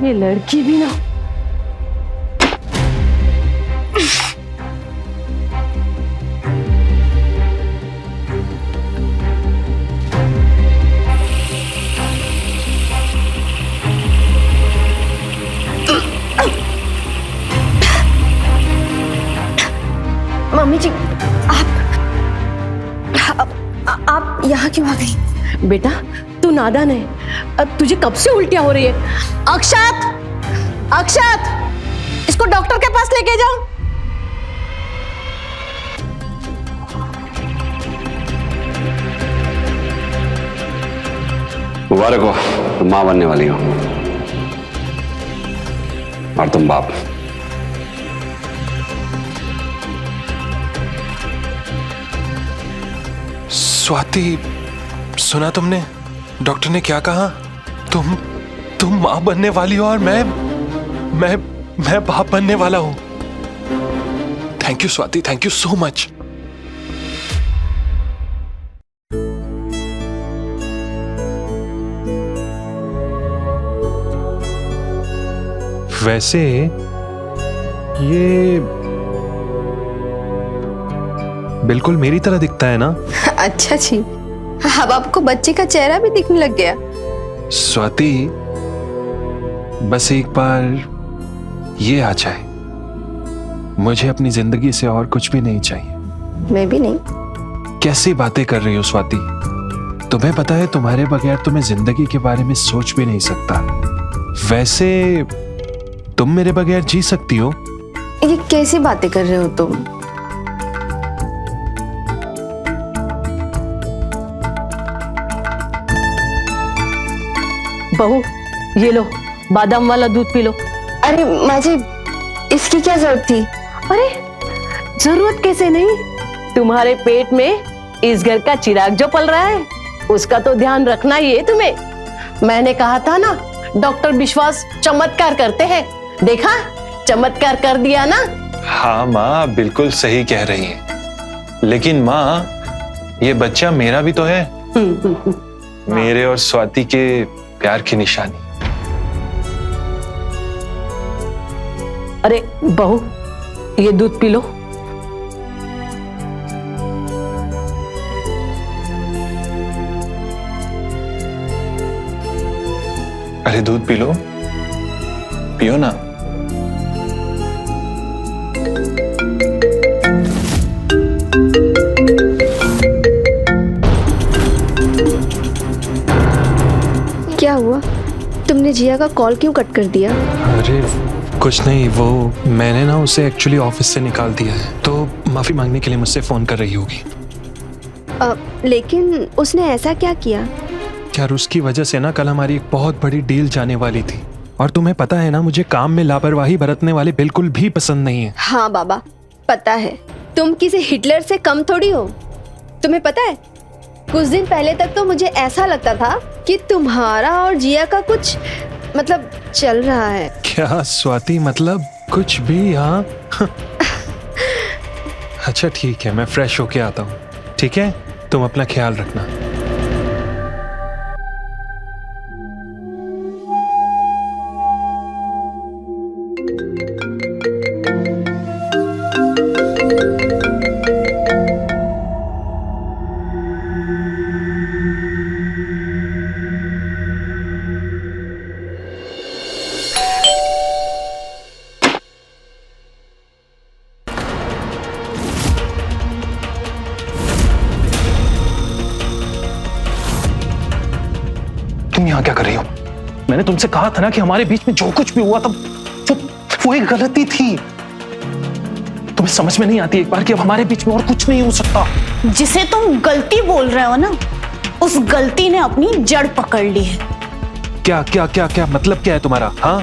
S2: ये लड़की भी ना।
S7: मम्मी जी, आप यहाँ क्यों आ गई?
S2: बेटा तू नादान है, अब तुझे कब से उल्टियां हो रही है। अक्षत, अक्षत, इसको डॉक्टर के पास लेके जाओ।
S5: मुबारक हो, तुम मां बनने वाली हो और तुम बाप।
S8: स्वाति, सुना तुमने? डॉक्टर ने क्या कहा? तुम मां बनने वाली हो और मैं बाप बनने वाला हूं। Thank you Swati, thank you so much. वैसे ये बिल्कुल मेरी तरह दिखता है ना?
S7: अच्छा जी, अब आपको बच्चे का चेहरा भी दिखने लग गया।
S8: स्वाति, बस एक बार ये आ जाए, मुझे अपनी जिंदगी से और कुछ भी नहीं चाहिए।
S7: मैं भी नहीं।
S8: कैसी बातें कर रही हो स्वाति? तुम्हें पता है तुम्हारे बगैर तो मैं जिंदगी के बारे में सोच भी नहीं सकता। वैसे तुम मेरे बगैर जी सकती हो?
S7: ये कैसी बातें कर रहे हो तुम?
S2: बहू, ये लो बादाम वाला दूध पी लो।
S7: अरे माँ जी, इसकी क्या जरूरत थी?
S2: अरे जरूरत कैसे नहीं, तुम्हारे पेट में इस घर का चिराग जो पल रहा है उसका तो ध्यान रखना ही है तुम्हें। मैंने कहा था ना, डॉक्टर विश्वास चमत्कार करते हैं। देखा, चमत्कार कर दिया ना।
S8: हाँ माँ, बिल्कुल सही कह रही है। लेकिन माँ, ये बच्चा मेरा भी तो है। मेरे और स्वाति के प्यार की निशानी।
S2: अरे बहू, ये दूध पी लो।
S8: अरे दूध पी लो, पियो ना।
S7: क्या हुआ? तुमने जिया का कॉल क्यों कट कर दिया?
S8: अरे कुछ नहीं, वो मैंने ना उसे एक्चुअली ऑफिस से निकाल दिया है, तो माफी मांगने के लिए मुझसे फोन कर रही होगी।
S7: लेकिन उसने ऐसा क्या किया?
S8: यार, उसकी वजह से ना कल हमारी एक बहुत बड़ी डील जाने वाली थी, और तुम्हें पता है ना, मुझे काम में लापरवाही बरतने वाले बिल्कुल भी पसंद नहीं है।
S7: हाँ बाबा, पता है। तुम किसी हिटलर से कम थोड़ी हो। तुम्हें पता है, कुछ दिन पहले तक तो मुझे ऐसा लगता था कि तुम्हारा और जिया का कुछ मतलब चल रहा है।
S8: क्या स्वाति, मतलब कुछ भी? हाँ। अच्छा ठीक है, मैं फ्रेश होके आता हूँ। ठीक है, तुम अपना ख्याल रखना।
S4: तुम यहाँ क्या कर रही हो? मैंने तुमसे कहा था ना कि हमारे बीच में जो कुछ भी हुआ था वो एक गलती थी। तुम्हें समझ में नहीं आती एक बार कि अब हमारे बीच में और कुछ नहीं हो सकता?
S6: जिसे तुम गलती बोल रहे हो ना, उस गलती ने अपनी जड़ पकड़ ली है।
S8: क्या क्या क्या क्या मतलब क्या है तुम्हारा? हाँ,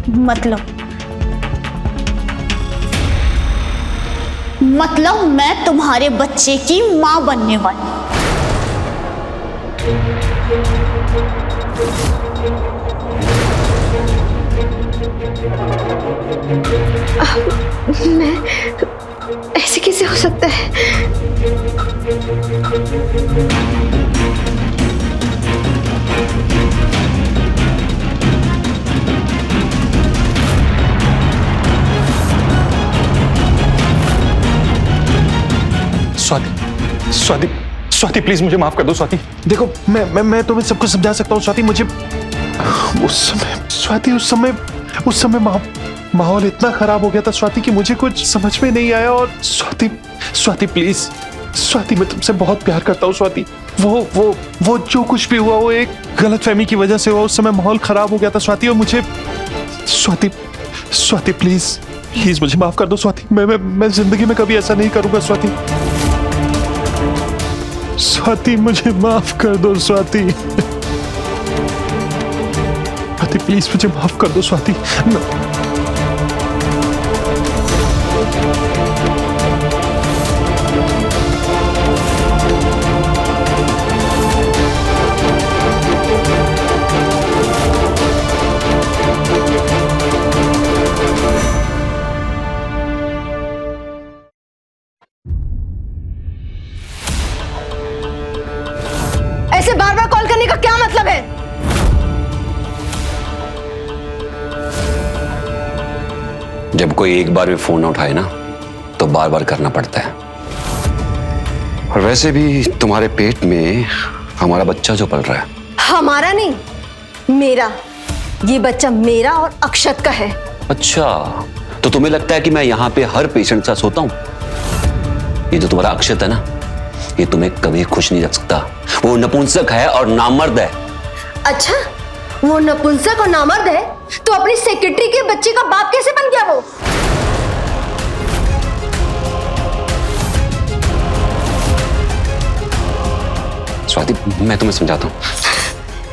S6: मतलब मैं तुम्हारे बच्चे की मां बनने वाली।
S7: मैं ऐसे कैसे हो सकता है?
S8: स्वाति स्वाति स्वाति प्लीज मुझे माफ कर दो स्वाति। देखो मैं तुम्हें सब कुछ समझा सकता हूँ स्वाति। मुझे उस समय माहौल इतना खराब हो गया था स्वाति कि मुझे कुछ समझ में नहीं आया। और स्वाति प्लीज स्वाति, मैं तुमसे बहुत प्यार करता हूँ स्वाति। वो जो कुछ भी हुआ वो एक गलतफहमी की वजह से हुआ। उस समय माहौल खराब हो गया था स्वाति। और मुझे स्वाति प्लीज मुझे माफ कर दो स्वाति। मैं जिंदगी में कभी ऐसा नहीं करूंगा स्वाति मुझे माफ कर दो स्वाति प्लीज मुझे माफ कर दो स्वाति।
S7: ऐसे बार बार कॉल करने का क्या मतलब है?
S5: जब कोई एक बार भी फोन न उठाए ना तो बार बार करना पड़ता है। और वैसे भी तुम्हारे पेट में हमारा बच्चा जो पल रहा है।
S7: हमारा नहीं, मेरा। ये बच्चा मेरा और अक्षत का है।
S5: अच्छा, तो तुम्हें लगता है कि मैं यहाँ पे हर पेशेंट के साथ सोता हूँ? ये जो तुम्हारा अक्षत है ना, ये तुम्हें कभी खुश नहीं रख सकता। वो नपुंसक है और नामर्द है।
S7: अच्छा, वो नपुंसक और नामर्द है तो अपनी सेक्रेटरी के बच्चे का बाप कैसे बन गया वो?
S5: स्वाति, मैं तुम्हें समझाता हूँ।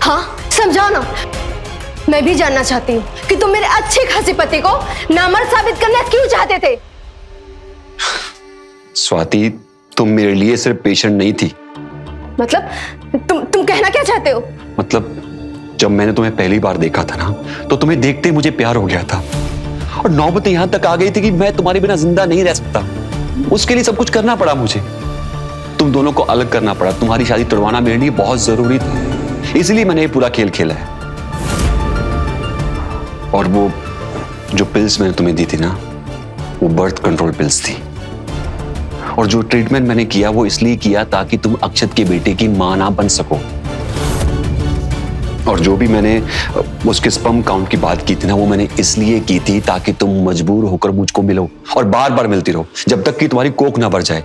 S7: हाँ, समझाओ ना। मैं भी जानना चाहती हूँ कि तुम मेरे अच्छे खासे पति को नामर्द साबित करना क्यों चाहते थे?
S5: स्वाति, तुम मेरे लिए सिर्फ पेशेंट नहीं थी।
S7: मतलब तुम कहना क्या चाहते हो?
S5: मतलब जब मैंने तुम्हें पहली बार देखा था ना तो तुम्हें देखते ही मुझे प्यार हो गया था। और नौबत यहां तक आ गई थी कि मैं तुम्हारे बिना जिंदा नहीं रह सकता। उसके लिए सब कुछ करना पड़ा मुझे। तुम दोनों को अलग करना पड़ा। तुम्हारी शादी तुड़वाना मेरे लिए बहुत जरूरी था, इसलिए मैंने ये पूरा खेल खेला है। और वो जो पिल्स मैंने तुम्हें दी थी ना, वो बर्थ कंट्रोल पिल्स थी। और जो ट्रीटमेंट मैंने किया वो इसलिए किया ताकि तुम अक्षत के बेटे की मां ना बन सको। और जो भी मैंने उसके स्पर्म काउंट की बात की थी ना, वो मैंने इसलिए की थी ताकि तुम मजबूर होकर मुझको मिलो और बार बार मिलती रहो जब तक कि तुम्हारी कोख ना भर जाए।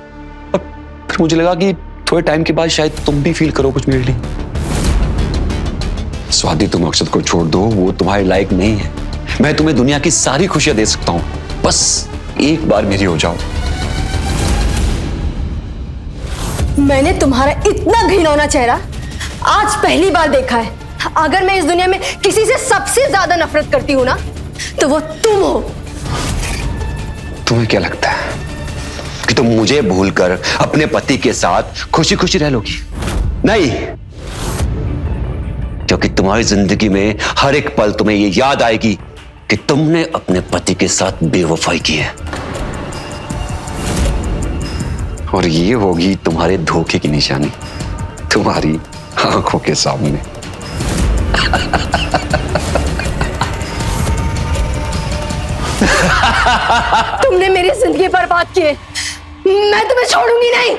S5: और फिर मुझे लगा कि थोड़े टाइम के बाद शायद तुम भी फील करो कुछ मेरे लिए। स्वाति, तुम अक्षत को छोड़ दो, वो तुम्हारे लायक नहीं है। मैं तुम्हें दुनिया की सारी खुशियां दे सकता हूं, बस एक बार मेरी हो जाओ।
S7: मैंने तुम्हारा इतना घिनौना चेहरा आज पहली बार देखा है। अगर मैं इस दुनिया में किसी से सबसे ज्यादा नफरत करती हूँ ना, तो वो तुम हो।
S5: तुम्हें क्या लगता है कि तुम मुझे भूलकर अपने पति के साथ खुशी खुशी रह लोगी? नहीं, क्योंकि तुम्हारी जिंदगी में हर एक पल तुम्हें ये याद आएगी कि तुमने अपने पति के साथ बेवफाई की है। और ये होगी तुम्हारे धोखे की निशानी तुम्हारी आंखों के सामने।
S7: तुमने मेरी जिंदगी बर्बाद की है, मैं तुम्हें छोड़ूंगी नहीं।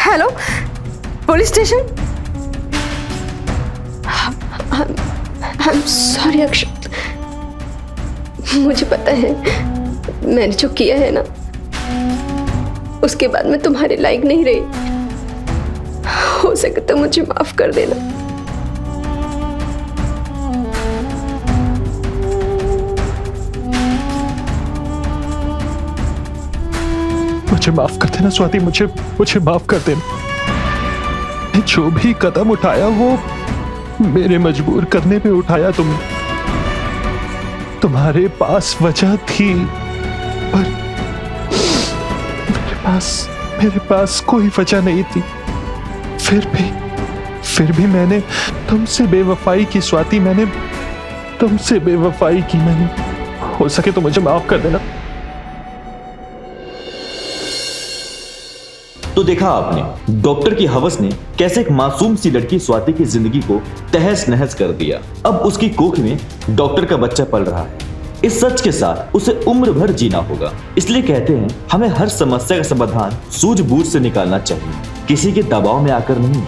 S7: Hello, police station. I am sorry Akshat, मुझे पता है मैंने जो किया है ना, उसके बाद मैं तुम्हारे लायक नहीं रही। हो सके तो मुझे माफ कर देना।
S8: मुझे माफ कर देना स्वाति, मुझे माफ कर देना। जो भी कदम उठाया वो मेरे मजबूर करने पे उठाया तुमने। तुम्हारे पास वजह थी, पर मेरे पास कोई वजह नहीं थी। फिर भी मैंने तुमसे बेवफाई की स्वाति, मैंने तुमसे बेवफाई की। मैंने, हो सके तो मुझे माफ कर देना।
S1: तो देखा आपने डॉक्टर की हवस ने कैसे एक मासूम सी लड़की स्वाति की जिंदगी को तहस नहस कर दिया। अब उसकी कोख में डॉक्टर का बच्चा पल रहा है। इस सच के साथ उसे उम्र भर जीना होगा। इसलिए कहते हैं हमें हर समस्या का समाधान सूझबूझ से निकालना चाहिए, किसी के दबाव में आकर नहीं।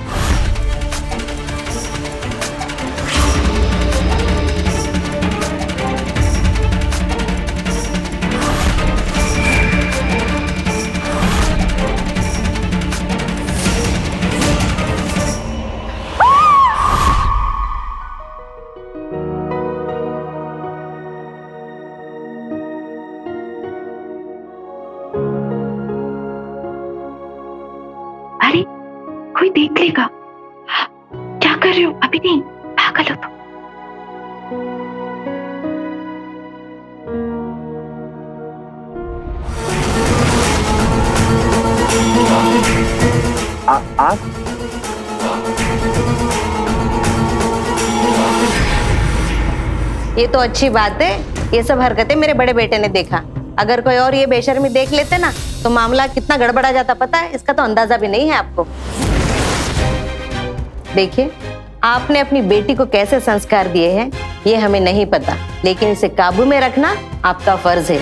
S12: अरे कोई देख लेगा। क्या कर रहे हो? अभी नहीं, पागल हो तुम।
S3: आप
S11: ये तो अच्छी बात है। ये सब हरकतें मेरे बड़े बेटे ने देखा। अगर कोई और ये बेशर्मी देख लेते ना तो मामला कितना गड़बड़ा जाता पता है। इसका तो अंदाजा भी नहीं है आपको। देखिए, आपने अपनी बेटी को कैसे संस्कार दिए हैं ये हमें नहीं पता, लेकिन इसे काबू में रखना आपका फर्ज है।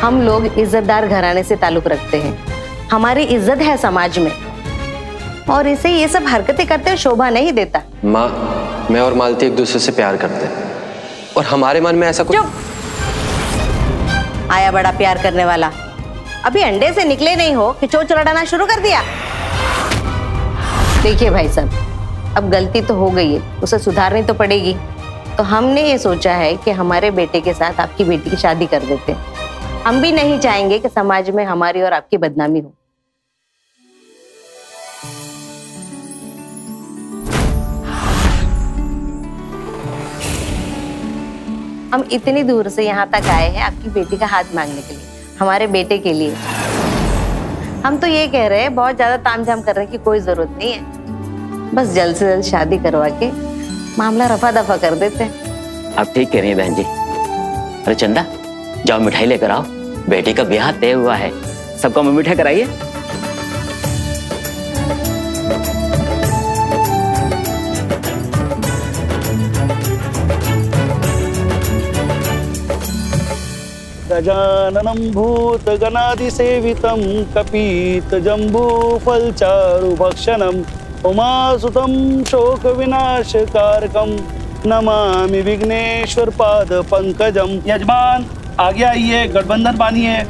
S11: हम लोग इज्जतदार घराने से ताल्लुक रखते हैं, हमारी इज्जत है समाज में, और इसे ये सब हरकतें करते हुए शोभा नहीं देता।
S13: माँ, मैं और मालती एक दूसरे से प्यार करते हैं और हमारे मन में ऐसा कुछ।
S11: आया बड़ा प्यार करने वाला। अभी अंडे से निकले नहीं हो कि चोंच लड़ाना शुरू कर दिया। देखिए भाई साहब, अब गलती तो हो गई है, उसे सुधारनी तो पड़ेगी। तो हमने ये सोचा है कि हमारे बेटे के साथ आपकी बेटी की शादी कर देते हैं। हम भी नहीं चाहेंगे कि समाज में हमारी और आपकी बदनामी हो। हम इतनी दूर से यहाँ तक आए हैं आपकी बेटी का हाथ मांगने के लिए, हमारे बेटे के लिए। हम तो ये कह रहे हैं बहुत ज्यादा तामझाम करने की कोई जरूरत नहीं है, बस जल्द से जल्द शादी करवा के मामला रफा दफा कर देते हैं।
S14: आप ठीक कह रही हैं बहन जी। अरे चंदा, जाओ मिठाई लेकर आओ, बेटे का ब्याह तय हुआ है, सबको मुंह मीठा कराइए।
S15: गजाननं भूतगणादिसेवितं कपितजम्बूफलचारुभक्षणम् उमासुतं शोकविनाशकारकं नमामि विघ्नेश्वर पाद पंकजम। यजमान आगे आइए, गठबंधन बांधिए।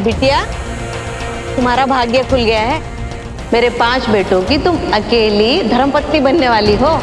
S11: बिटिया, तुम्हारा भाग्य खुल गया है। मेरे 5 बेटों की तुम अकेली धर्मपत्नी बनने वाली हो।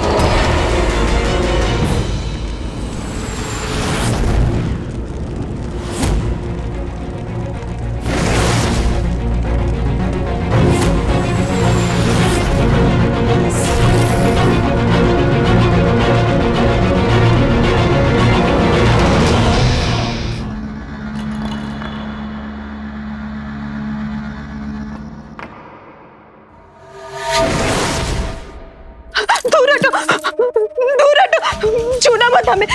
S12: हमें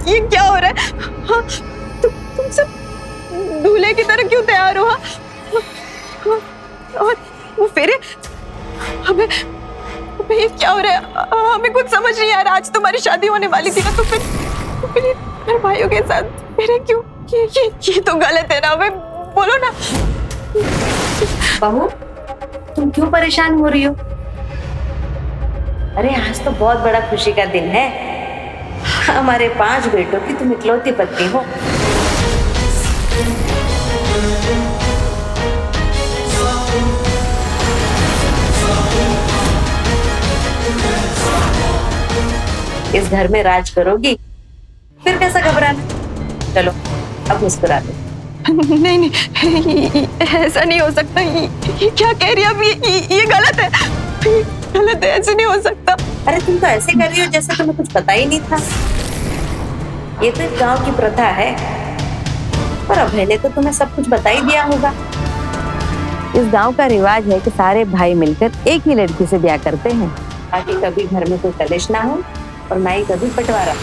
S12: ये क्या हो रहा है? हाँ, तुम सब दूल्हे की तरह क्यों तैयार हो? हाँ, और वो फेरे हमें ये क्या हो रहा है? हमें कुछ समझ नहीं आ रहा। आज तुम्हारी शादी होने वाली थी ना, तो फिर मेरे भाइयों के साथ मेरे क्यों? ये तो गलत है ना। हमें बोलो ना।
S11: बहू, तुम क्यों परेशान हो रही हो? अरे आज तो बहुत बड़ा खुशी का दिन है। हमारे 5 बेटों की तुम इकलौती पत्नी हो। इस घर में राज करोगी, फिर कैसा घबराना। चलो अब मुस्कुरा दो।
S12: नहीं, ऐसा नहीं हो सकता। ये क्या कह रही है अब? ये गलत है, गलत है, ऐसे नहीं हो सकता।
S11: अरे तुम तो ऐसे कर रही हो जैसे तुम्हें कुछ पता ही नहीं था। ये तो इस गांव की प्रथा है, पर अभय ने तो तुम्हें सब कुछ बता ही दिया होगा। इस गांव का रिवाज है कि सारे भाई मिलकर एक ही लड़की से ब्याह करते हैं, ताकि कभी घर में कोई कलेश ना हो और ना ही कभी बंटवारा।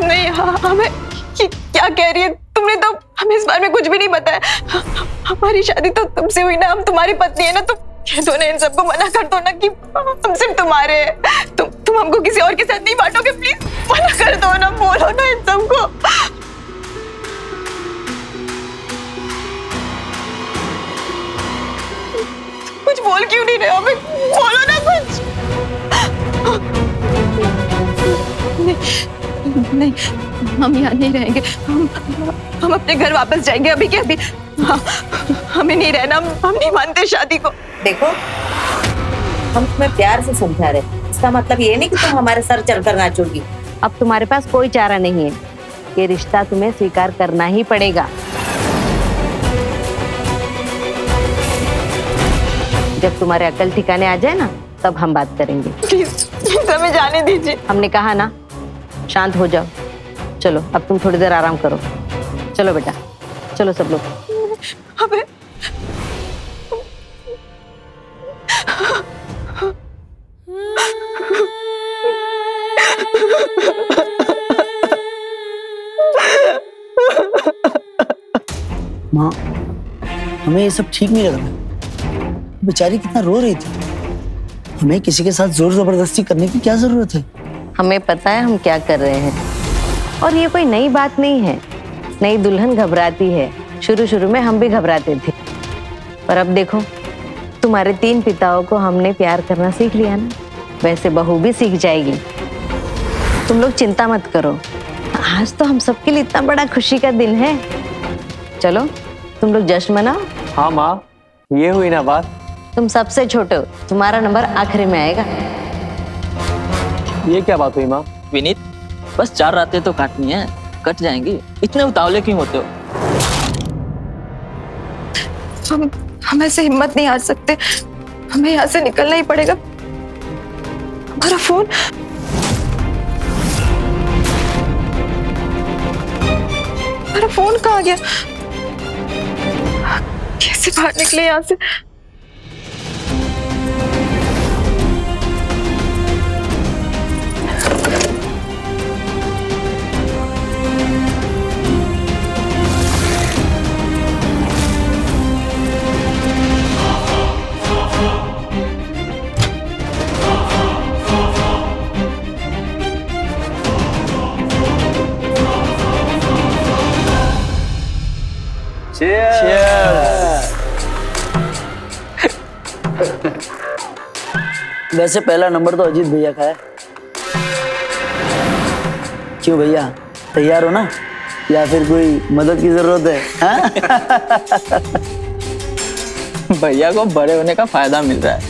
S12: नहीं, हमें क्या कह रही है? तुमने तो हमें इस बारे में कुछ भी नहीं बताया। हमारी शादी तो तुमसे हुई ना, हम तुम्हारी पत्नी है ना। तुम कह दो ना, इन सबको मना कर दो ना कि हम सिर्फ तुम्हारे हैं। तुम हमको किसी और के साथ नहीं बांटोगे, प्लीज मना कर दो ना। बोलो ना इन सबको। कुछ बोल क्यों नहीं रहे हो? हमें बोलो ना कुछ। नहीं, हम यहाँ नहीं रहेंगे। हम अपने घर वापस जाएंगे अभी के अभी। हमें नहीं रहना। हम नहीं मानते शादी को।
S11: देखो, हम तुम्हें प्यार से समझा रहे, इसका मतलब ये नहीं कि तुम हमारे सर चढ़कर नाचोगी। अब तुम्हारे पास कोई चारा नहीं है, ये रिश्ता तुम्हें स्वीकार करना ही पड़ेगा। जब तुम्हारे अकल ठिकाने आ जाए ना, तब हम बात करेंगे।
S12: प्लीज हमें जाने दीजिए।
S11: हमने कहा ना, शांत हो जाओ। चलो अब तुम थोड़ी देर आराम करो। चलो बेटा, चलो सब लोग।
S12: हमें
S16: माँ, हमें ये सब ठीक नहीं लग रहा। बेचारी कितना रो रही थी। हमें किसी के साथ जोर जबरदस्ती करने की क्या जरूरत है?
S11: हमें पता है हम क्या कर रहे हैं, और ये कोई नई बात नहीं है। नई दुल्हन घबराती है, शुरू में हम भी घबराते थे, पर अब देखो तुम्हारे 3 पिताओं को हमने प्यार करना सीख लिया ना, वैसे बहू भी सीख जाएगी। तुम लोग चिंता मत करो, आज तो हम सबके लिए इतना बड़ा खुशी का दिन है। चलो तुम लोग जश्न मनाओ।
S17: हाँ माँ, ये हुई ना बात।
S11: तुम सबसे छोटे हो, तुम्हारा नंबर आखिरी में आएगा।
S17: ये क्या बात हुई माँ?
S14: विनीत, बस 4 रातें तो काटनी है, कट जाएंगी। इतने उतावले क्यों होते हो?
S12: हम ऐसे हिम्मत नहीं हार सकते। हमें यहाँ से निकलना ही पड़ेगा। हमारा फोन, हमारा फोन कहाँ गया? कैसे बाहर निकले यहाँ से?
S16: वैसे पहला नंबर तो अजीत भैया का है। क्यों भैया, तैयार हो ना, या फिर कोई मदद की जरूरत है? हाँ?
S14: भैया को बड़े होने का फायदा मिल रहा है।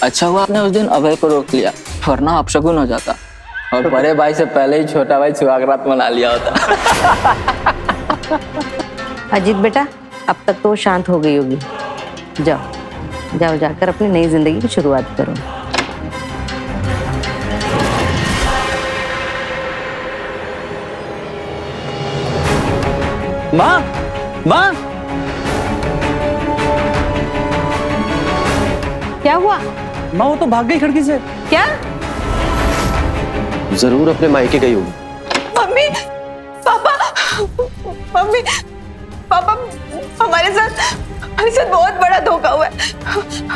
S14: अच्छा हुआ आपने उस दिन अभय को रोक लिया, वरना अपशगुन हो जाता और बड़े भाई से पहले ही छोटा भाई सुहागरात मना लिया होता।
S11: अजीत बेटा, अब तक तो शांत हो गई होगी। जाओ जाओ, जाकर अपनी नई जिंदगी की शुरुआत करो।
S17: माँ, माँ,
S11: क्या हुआ?
S17: माँ वो तो भाग गई खिड़की से।
S11: क्या?
S13: जरूर अपने मायके गई होगी।
S12: मम्मी, पापा, मम्मी, पापा, हमारे साथ बहुत बड़ा धोखा हुआ है।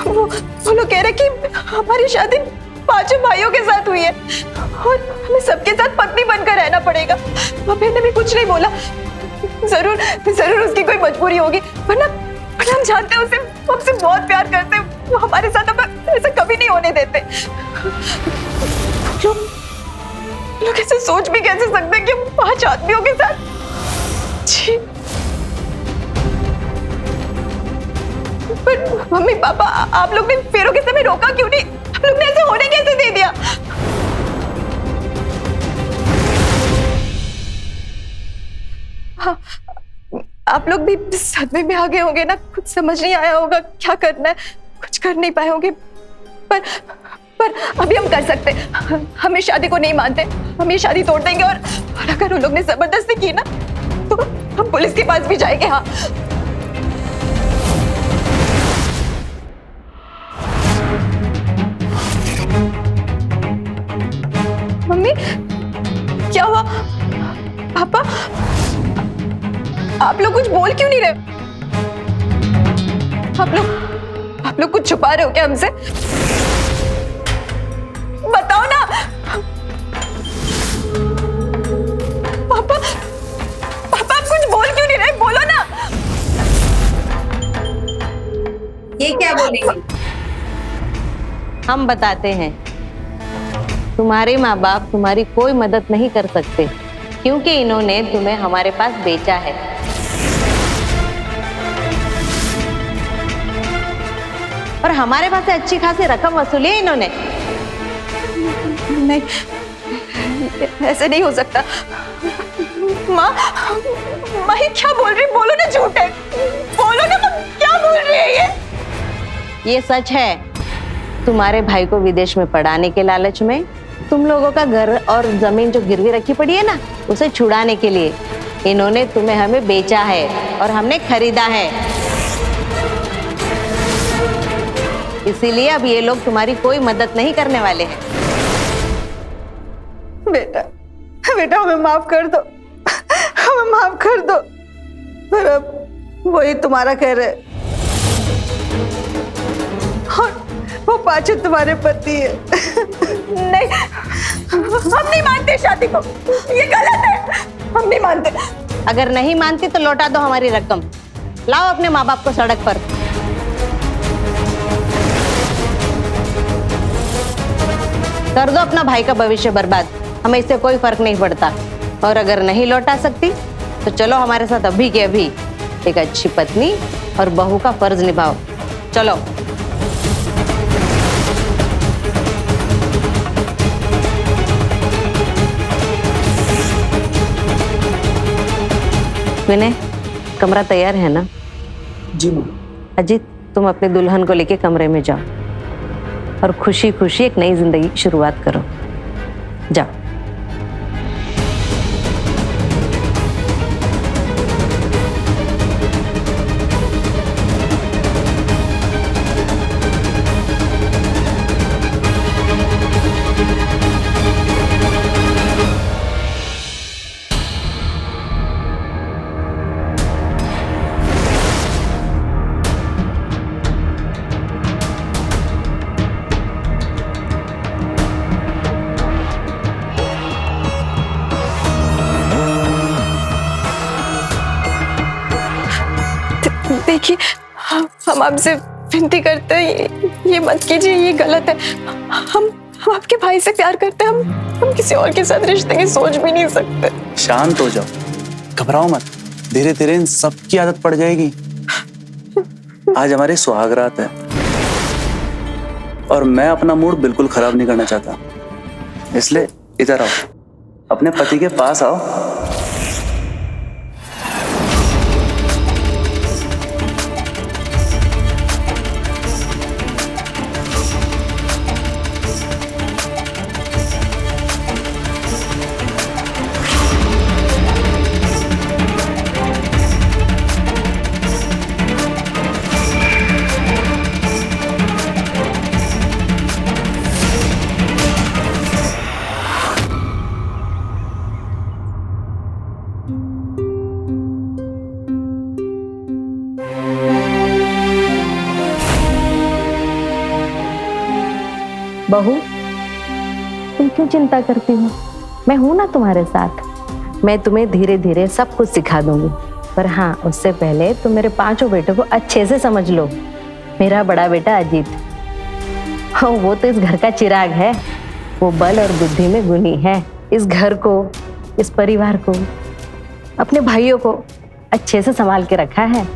S12: वो लोग कह रहे कि हमारी शादी 5 भाइयों के साथ हुई है और हमें सबके साथ पत्नी बनकर रहना पड़ेगा। मम्मी ने भी कुछ नहीं बोला। जरूर उसकी कोई मजबूरी होगी, वरना हम जानते हैं उसे, हमसे बहुत प्यार करते हैं। वो हमारे साथ अब ऐसा कभी नहीं होने देते। लोग ऐसे सोच भी कैसे सकते हैं कि हम 5 आदमियों के साथ। जी। पर मम्मी पापा, आप लोग ने फेरों के समय रोका क्यों नहीं? आप लोग ने ऐसे होने कैसे दे दिया? हाँ, आप लोग भी सदमे में आ गए होंगे ना, कुछ समझ नहीं आया होगा क्या करना है, कुछ कर नहीं पाए होंगे। पर अभी हम कर सकते हैं। हम इस शादी को नहीं मानते, हम ये शादी तोड़ देंगे और अगर उन लोग ने जबरदस्ती की ना तो हम पुलिस के पास भी जाएंगे। हाँ, मम्मी क्या हुआ? पापा, आप लोग कुछ बोल क्यों नहीं रहे? आप लोग कुछ छुपा रहे हो क्या हमसे? बताओ ना पापा, आप कुछ बोल क्यों नहीं रहे? बोलो ना।
S11: ये क्या बोलेंगे? हम बताते हैं, तुम्हारे माँ बाप तुम्हारी कोई मदद नहीं कर सकते क्योंकि इन्होंने तुम्हें हमारे पास बेचा है। और हमारे पास से अच्छी खासी रकम वसूली है इन्होंने।
S12: नहीं, ऐसे नहीं हो सकता। माँ ये क्या बोल रही? बोलो ना, झूठ है। बोलो ना, क्या बोल रही है
S11: ये सच है। तुम्हारे भाई को विदेश में पढ़ाने के लालच में तुम लोगों का घर और जमीन जो गिरवी रखी पड़ी है ना, उसे छुड़ाने के लिए इन्होंने तुम्हें हमें बेचा है और हमने खरीदा है। इसीलिए अब ये लोग तुम्हारी कोई मदद नहीं करने वाले हैं।
S12: बेटा हमें माफ कर दो, हमें माफ कर दो। पर अब वही तुम्हारा कह रहे और वो पाचू तुम्हारे पति है। नहीं, हम नहीं मानते शादी को, ये गलत है, हम नहीं मानते।
S11: अगर नहीं मानती तो लौटा दो हमारी रकम। लाओ अपने माँ बाप को सड़क पर। कर दो अपना भाई का भविष्य बर्बाद, हमें इससे कोई फर्क नहीं पड़ता। और अगर नहीं लौटा सकती तो चलो हमारे साथ अभी के अभी एक अच्छी पत्नी और बहू का फर्ज निभाओ। चलो। विनय, कमरा तैयार है ना?
S16: जी माँ।
S11: अजीत, तुम अपने दुल्हन को लेके कमरे में जाओ और खुशी खुशी एक नई जिंदगी की शुरुआत करो। जाओ।
S12: देखिए, हम आपसे विनती करते हैं, ये मत कीजिए, ये गलत है। हम आपके भाई से प्यार करते हैं, हम किसी और के साथ रिश्ते की सोच भी नहीं सकते।
S17: शांत हो जाओ, घबराओ मत, धीरे धीरे इन सब की आदत पड़ जाएगी। आज हमारी सुहागरात है और मैं अपना मूड बिल्कुल खराब नहीं करना चाहता, इसलिए इधर आओ, अपने पति के पास आओ।
S11: बहू, तुम क्यों चिंता करती हो? मैं हूं ना तुम्हारे साथ। मैं तुम्हें धीरे धीरे सब कुछ सिखा दूंगी। पर हाँ, उससे पहले तुम मेरे 5 बेटों को अच्छे से समझ लो। मेरा बड़ा बेटा अजीत, हाँ, वो तो इस घर का चिराग है। वो बल और बुद्धि में गुणी है। इस घर को, इस परिवार को, अपने भाइयों को अच्छे से संभाल के रखा है।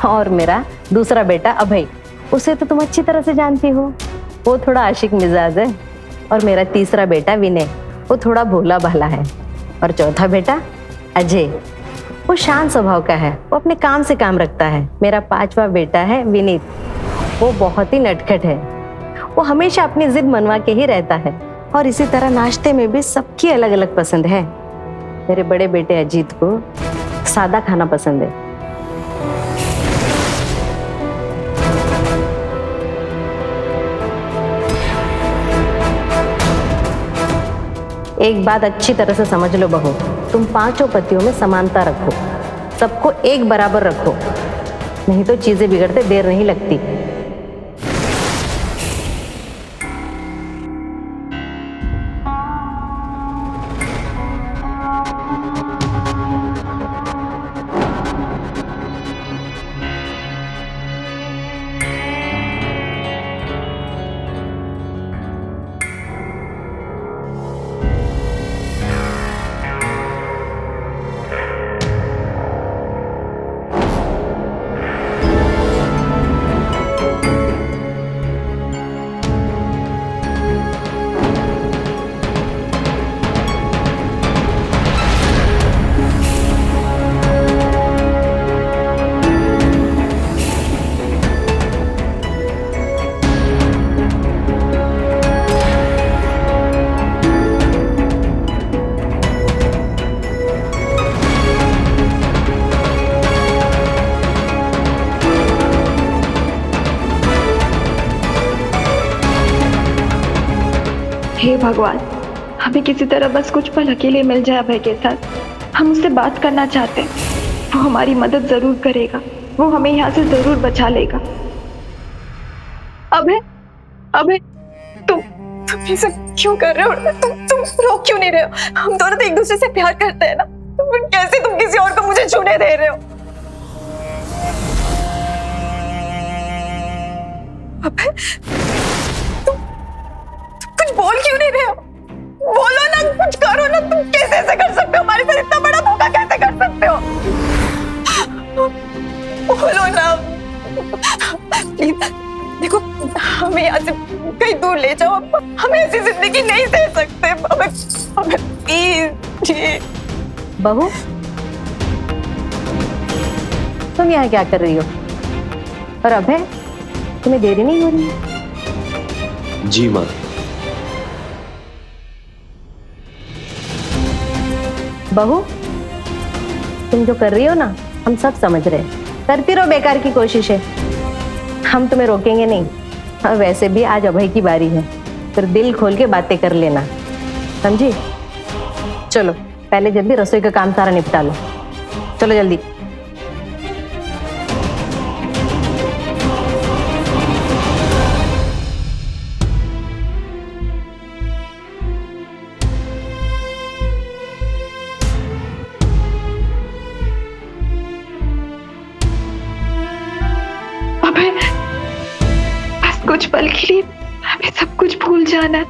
S11: और मेरा दूसरा बेटा अभय, उसे तो तुम अच्छी तरह से जानती हो। वो थोड़ा आशिक मिजाज है। और मेरा तीसरा बेटा विनय, वो थोड़ा भोला भाला है। और चौथा बेटा अजय, वो शांत स्वभाव का है। वो अपने काम से काम रखता है। मेरा 5वां बेटा है विनीत, वो बहुत ही नटखट है। वो हमेशा अपनी जिद मनवा के ही रहता है। और इसी तरह नाश्ते में भी सबकी अलग अलग पसंद है। मेरे बड़े बेटे अजीत को सादा खाना पसंद है। एक बात अच्छी तरह से समझ लो बहू, तुम 5 पतियों में समानता रखो, सबको एक बराबर रखो, नहीं तो चीजें बिगड़ते देर नहीं लगती।
S12: हे भगवान, हमें किसी तरह बस कुछ पल अकेले मिल जाए अभय के साथ। हम उससे बात करना चाहते हैं। वो हमारी मदद जरूर करेगा। वो हमें यहाँ से जरूर बचा लेगा। अभय, अभय, तुम ये सब क्यों कर रहे हो? तुम रोक क्यों नहीं रहे हो? हम दोनों तो एक दूसरे से प्यार करते हैं ना। कैसे तुम किसी और को मुझे छूने दे रहे हो? अभय, कुछ बोल क्यों नहीं रहे हो? बोलो ना, कुछ करो ना। तुम कैसे ऐसे कर सकते हो? हमारे साथ इतना बड़ा धोखा कैसे कर सकते हो? बोलो ना प्लीज। देखो, हमें यहाँ से कहीं दूर ले जाओ। हम ऐसी जिंदगी नहीं सह सकते। हमें प्लीज।
S11: बहू, तुम यहाँ क्या कर रही हो? और अभय, तुम्हें देरी नहीं हो रही?
S5: जी माँ।
S11: बहू, तुम जो कर रही हो ना, हम सब समझ रहे हैं। करती रहो बेकार की कोशिशें, हम तुम्हें रोकेंगे नहीं। और वैसे भी आज अभय की बारी है, फिर दिल खोल के बातें कर लेना, समझी? चलो पहले जल्दी रसोई का काम सारा निपटा लो। चलो जल्दी।
S12: कुछ पल के लिए हमें सब कुछ भूल जाना है।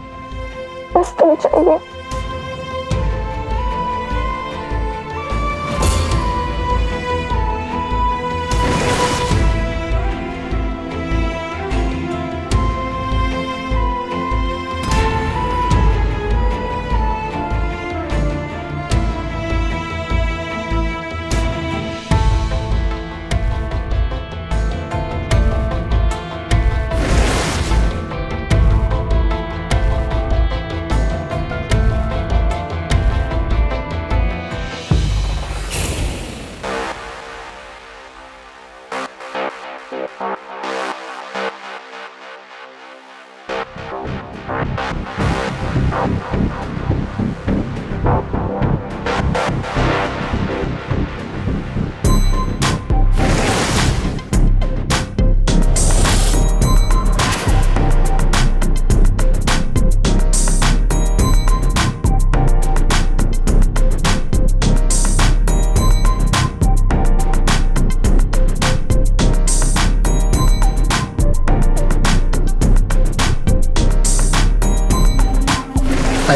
S12: बस तुम चाहिए।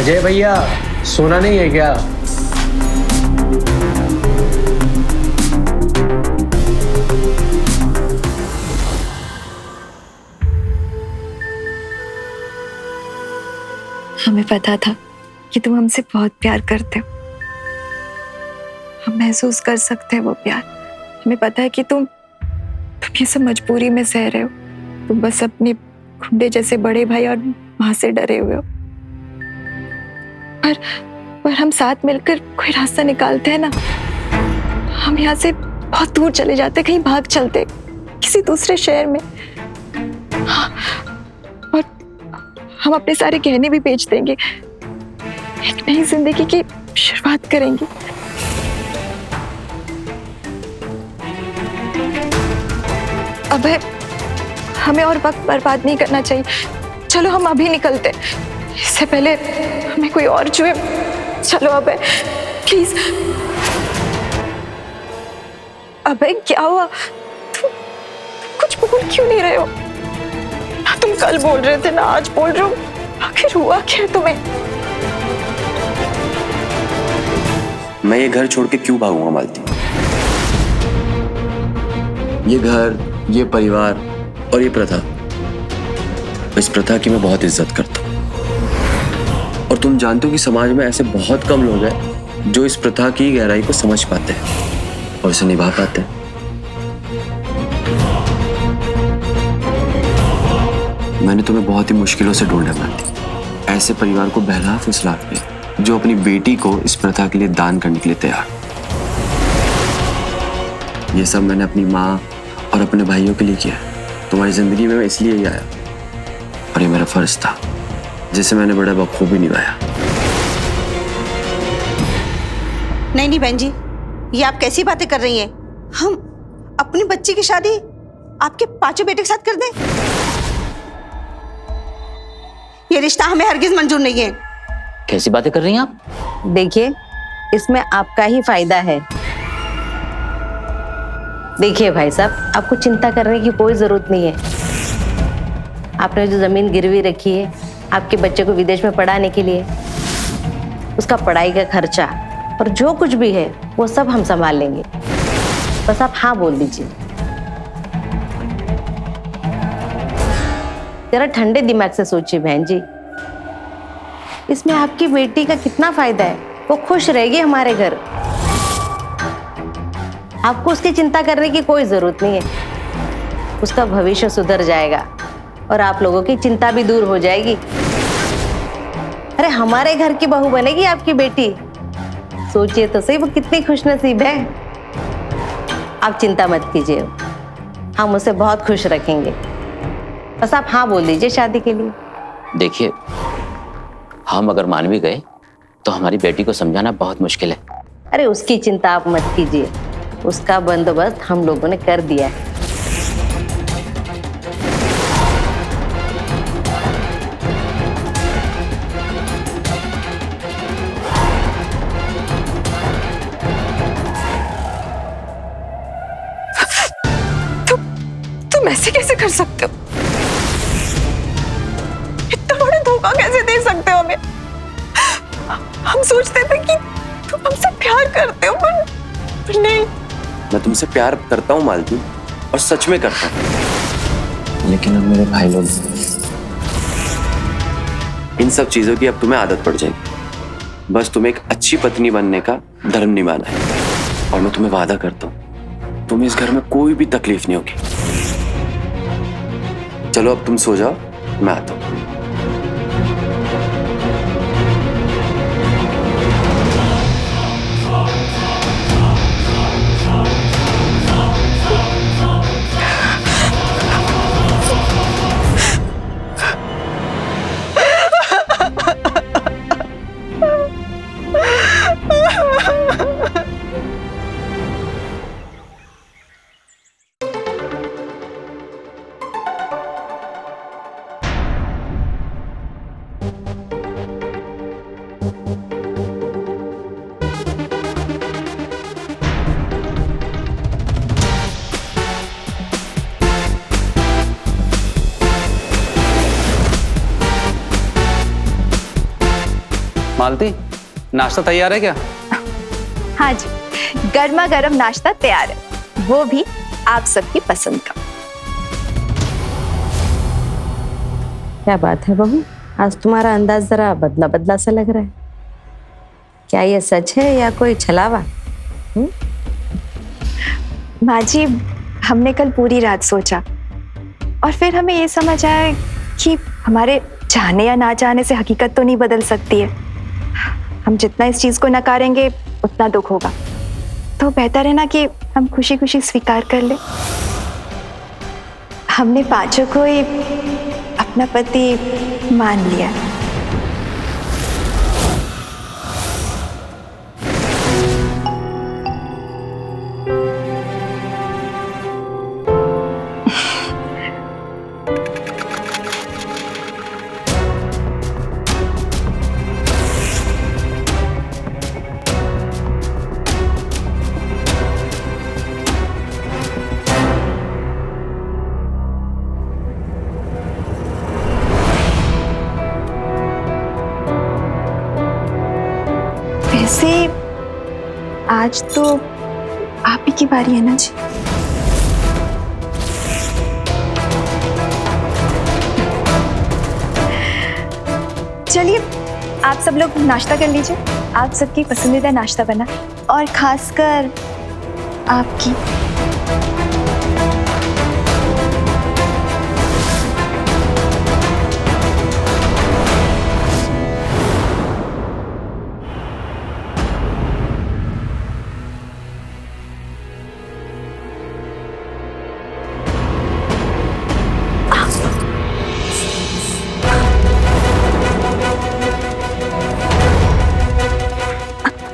S13: अजय भैया, सोना नहीं है क्या?
S12: हमें पता था कि तुम हमसे बहुत प्यार करते हो। हम महसूस कर सकते हैं वो प्यार। हमें पता है कि तुम ये सब मजबूरी में सह रहे हो। तुम बस अपने गुंडे जैसे बड़े भाई और माँ से डरे हुए हो। पर हम साथ मिलकर कोई रास्ता निकालते हैं ना, हम यहाँ से बहुत दूर चले जाते, कहीं भाग चलते किसी दूसरे शहर में। हाँ, और हम अपने सारे गहने भी बेच देंगे, एक नई जिंदगी की शुरुआत करेंगे। अबे, हमें और वक्त बर्बाद नहीं करना चाहिए। चलो हम अभी निकलते, इससे पहले हमें कोई और छुए। चलो अबे, प्लीज। अबे क्या हुआ? तुम कुछ बोल क्यों नहीं रहे हो? ना तुम कल बोल रहे थे ना आज बोल रहे हो। आखिर हुआ क्या तुम्हें?
S5: मैं ये घर छोड़ के क्यों भागूंगा मालती? ये घर, ये परिवार और ये प्रथा, इस प्रथा की मैं बहुत इज्जत करता हूँ। और तुम जानते हो कि समाज में ऐसे बहुत कम लोग हैं जो इस प्रथा की गहराई को समझ पाते हैं और इसे निभा पाते हैं। मैंने तुम्हें बहुत ही मुश्किलों से ढूंढा मालती, ऐसे परिवार को बहला फुसला के जो अपनी बेटी को इस प्रथा के लिए दान करने के लिए तैयार। ये सब मैंने अपनी माँ और अपने भाइयों के लिए किया। तुम्हारी जिंदगी में मैं इसलिए ही आया और ये मेरा फर्ज था जिसे मैंने बड़ा बखूबी निभाया।
S18: नहीं बहन जी, ये आप कैसी बातें कर रही हैं? हम अपनी बच्ची की शादी आपके पांचों बेटे के साथ कर दें? ये रिश्ता हमें हरगिज मंजूर नहीं है।
S11: कैसी बातें कर रही हैं आप? देखिए, इसमें आपका ही फायदा है। देखिए भाई साहब, आपको चिंता करने की कोई जरूरत नहीं है। आपने जो जमीन गिरवी रखी है आपके बच्चे को विदेश में पढ़ाने के लिए, उसका पढ़ाई का खर्चा और जो कुछ भी है वो सब हम संभाल लेंगे। बस आप हाँ बोल दीजिए। जरा ठंडे दिमाग से सोचिए बहन जी, इसमें आपकी बेटी का कितना फायदा है। वो खुश रहेगी हमारे घर, आपको उसकी चिंता करने की कोई जरूरत नहीं है। उसका भविष्य सुधर जाएगा और आप लोगों की चिंता भी दूर हो जाएगी। अरे हमारे घर की बहू बनेगी आपकी बेटी, सोचिए तो सही वो कितनी खुशनसीब है। आप चिंता मत कीजिए, हम उसे बहुत खुश रखेंगे। बस आप हाँ बोल दीजिए शादी के लिए।
S19: देखिए, हम अगर मान भी गए तो हमारी बेटी को समझाना बहुत मुश्किल है।
S11: अरे उसकी चिंता आप मत कीजिए, उसका बंदोबस्त हम लोगों ने कर दिया है।
S12: तुम ऐसे कैसे कर सकते हो? इतना बड़ा धोखा कैसे दे सकते हो हमें? हम सोचते थे कि तुम हमसे प्यार करते हो, पर नहीं।
S5: मैं तुमसे प्यार करता हूँ मालती, और सच में करता हूँ, लेकिन अब मेरे भाई लोग, इन सब चीजों की अब तुम्हें आदत पड़ जाएगी। बस तुम्हें एक अच्छी पत्नी बनने का धर्म निभाना है, और मैं तुम्हें वादा करता हूँ तुम्हें इस घर में कोई भी तकलीफ नहीं होगी। चलो अब तुम सो जाओ, मैं आता हूँ।
S17: मालती, नाश्ता तैयार है क्या?
S12: हाँ जी, गर्मा गर्म नाश्ता तैयार है, वो भी आप सबकी पसंद का।
S11: क्या बात है बहू, आज तुम्हारा अंदाज जरा बदला बदला सा लग रहा है। क्या ये सच है या कोई छलावा?
S12: माँ जी, हमने कल पूरी रात सोचा और फिर हमें ये समझ आया कि हमारे चाहने या ना चाहने से हकीकत तो नहीं बदल सकती है। हम जितना इस चीज को नकारेंगे उतना दुख होगा, तो बेहतर है ना कि हम खुशी खुशी स्वीकार कर ले। हमने पांचों को ही अपना पति मान लिया। वैसे आज तो आप ही की बारी है ना जी। चलिए आप सब लोग नाश्ता कर लीजिए, आप सबकी पसंदीदा नाश्ता बना, और खासकर आपकी।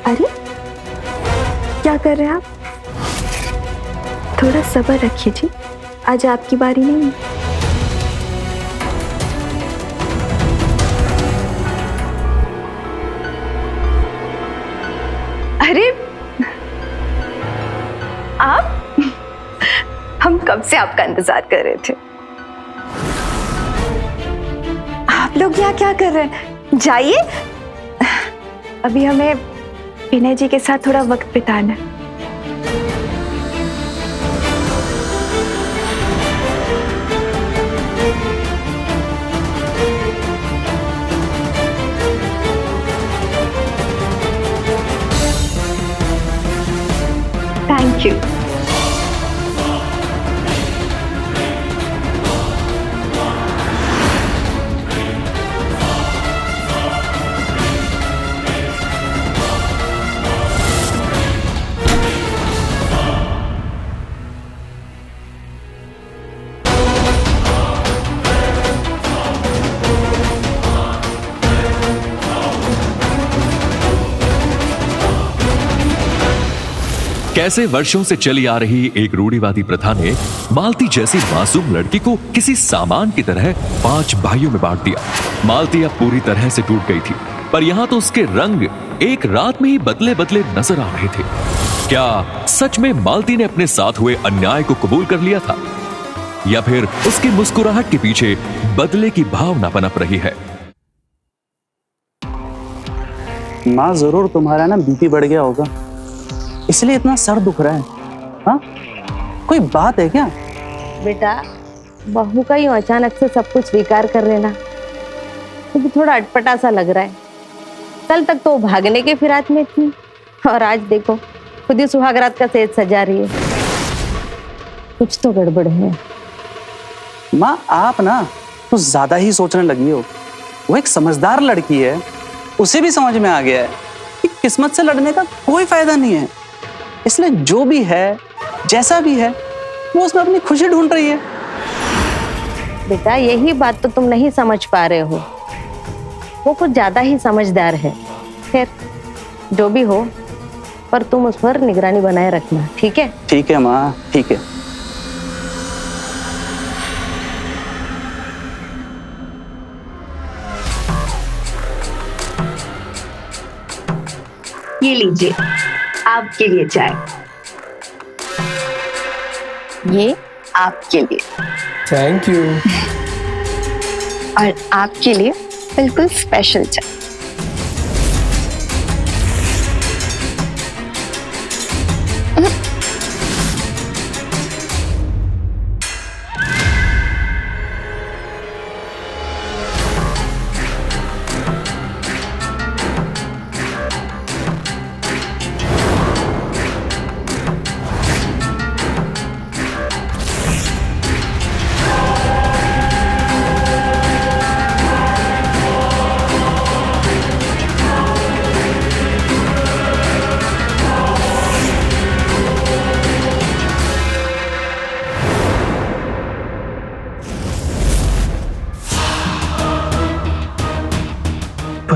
S12: अरे क्या कर रहे हैं आप? थोड़ा सब्र रखिए जी, आज आपकी बारी नहीं है। अरे आप, हम कब से आपका इंतजार कर रहे थे। आप लोग यहाँ क्या कर रहे हैं? जाइए, अभी हमें विनय जी के साथ थोड़ा वक्त बिताना है। Thank you.
S20: कैसे वर्षों से चली आ रही एक रूढ़िवादी प्रथा ने मालती जैसी मासूम लड़की को किसी सामान की तरह 5 भाइयों में बांट दिया। मालती अब पूरी तरह से टूट गई थी, पर यहाँ तो उसके रंग एक रात में ही बदले बदले नजर आ रहे थे। क्या सच में मालती ने अपने साथ हुए अन्याय को कबूल कर लिया था, या फिर उसकी मुस्कुराहट के पीछे बदले की भावना पनप रही है?
S17: माँ, जरूर तुम्हारा ना बीपी बढ़ गया होगा, इसलिए इतना सर दुख रहा है। हाँ, कोई बात है क्या?
S11: बेटा, बहू का यूं अचानक से सब कुछ स्वीकार कर लेना तो थोड़ा अटपटा सा लग रहा है। कल तक तो भागने के फिराक में थी, और आज देखो खुद ही सुहागरात का सेज सजा रही है। कुछ तो गड़बड़ है।
S17: माँ, आप ना तो ज्यादा ही सोचने लगी हो। वो एक समझदार लड़की है, उसे भी समझ में आ गया है कि किस्मत से लड़ने का कोई फायदा नहीं है, इसलिए जो भी है, जैसा भी है, वो उसमें अपनी खुशी ढूंढ रही है।
S11: बेटा, यही बात तो तुम नहीं समझ पा रहे हो। वो कुछ ज्यादा ही समझदार है। खैर, जो भी हो, पर तुम उस पर निगरानी बनाए रखना, ठीक है?
S17: ठीक है माँ, ठीक है।
S12: ये लीजिए, आपके लिए चाय। ये आपके लिए।
S8: Thank you.
S12: और आपके लिए बिल्कुल स्पेशल चाय।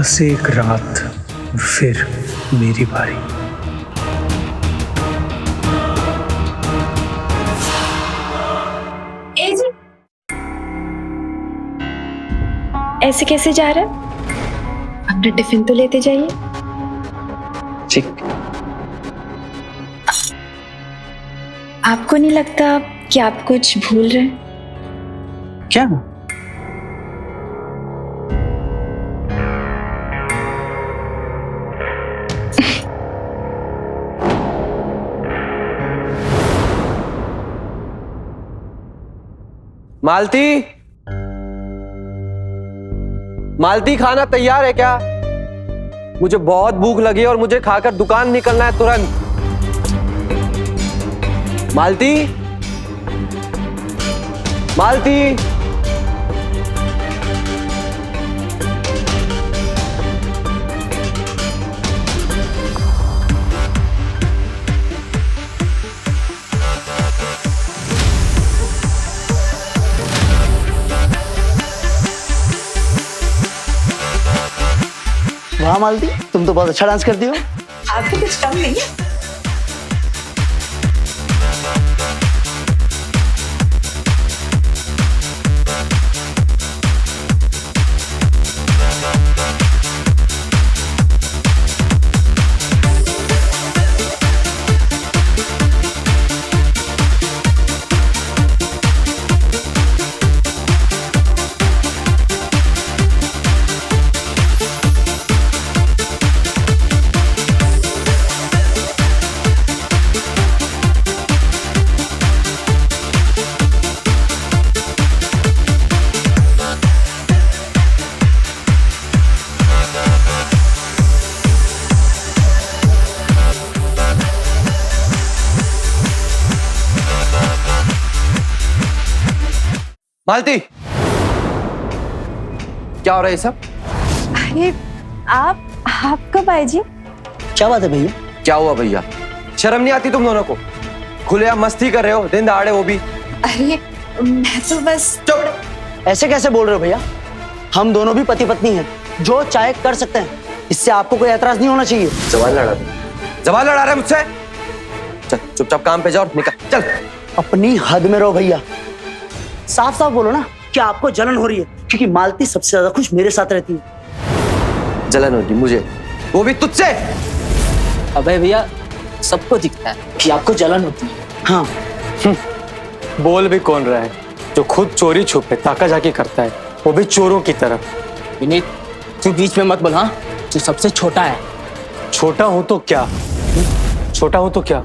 S21: बस एक रात, फिर मेरी बारी।
S22: ए जी, ऐसे कैसे जा रहा है? अपना टिफिन तो लेते जाइए।
S17: ठीक।
S22: आपको नहीं लगता कि आप कुछ भूल रहे हैं?
S17: क्या?
S13: मालती, मालती खाना तैयार है क्या? मुझे बहुत भूख लगी है और मुझे खाकर दुकान निकलना है तुरंत। मालती, मालती।
S16: वाह मालती, तुम तो बहुत अच्छा डांस करती हो।
S18: आपको कुछ कम नहीं है?
S13: मालती, क्या हो रहा है ये सब?
S22: अरे आप कब आए जी?
S16: क्या बात है भैया?
S13: क्या हुआ भैया? शर्म नहीं आती तुम दोनों को? खुले आप मस्ती कर रहे हो दिन दहाड़े, वो भी।
S22: अरे मैं तो बस।
S16: ऐसे कैसे बोल रहे हो भैया? हम दोनों भी पति पत्नी हैं, जो चाहे कर सकते हैं। इससे आपको कोई एतराज नहीं होना चाहिए।
S13: जवान लड़ा रहे मुझसे? चल चुपचाप काम पे जाओ, निकल चल।
S16: अपनी हद में रहो भैया। साफ साफ बोलो ना कि आपको जलन हो रही है, क्योंकि मालती सबसे ज्यादा खुश मेरे साथ रहती है।
S13: जलन होगी मुझे, वो भी तुझसे।
S14: अबे भैया, सबको दिखता है कि आपको जलन होती है।
S16: हाँ।
S3: बोल भी कौन रहा है? जो खुद चोरी छुपे ताका जाके करता है, वो भी चोरों की तरफ।
S14: विनीत, तू बीच में मत बोल। हाँ, तू सबसे छोटा है।
S3: छोटा हो तो क्या? छोटा हो तो क्या?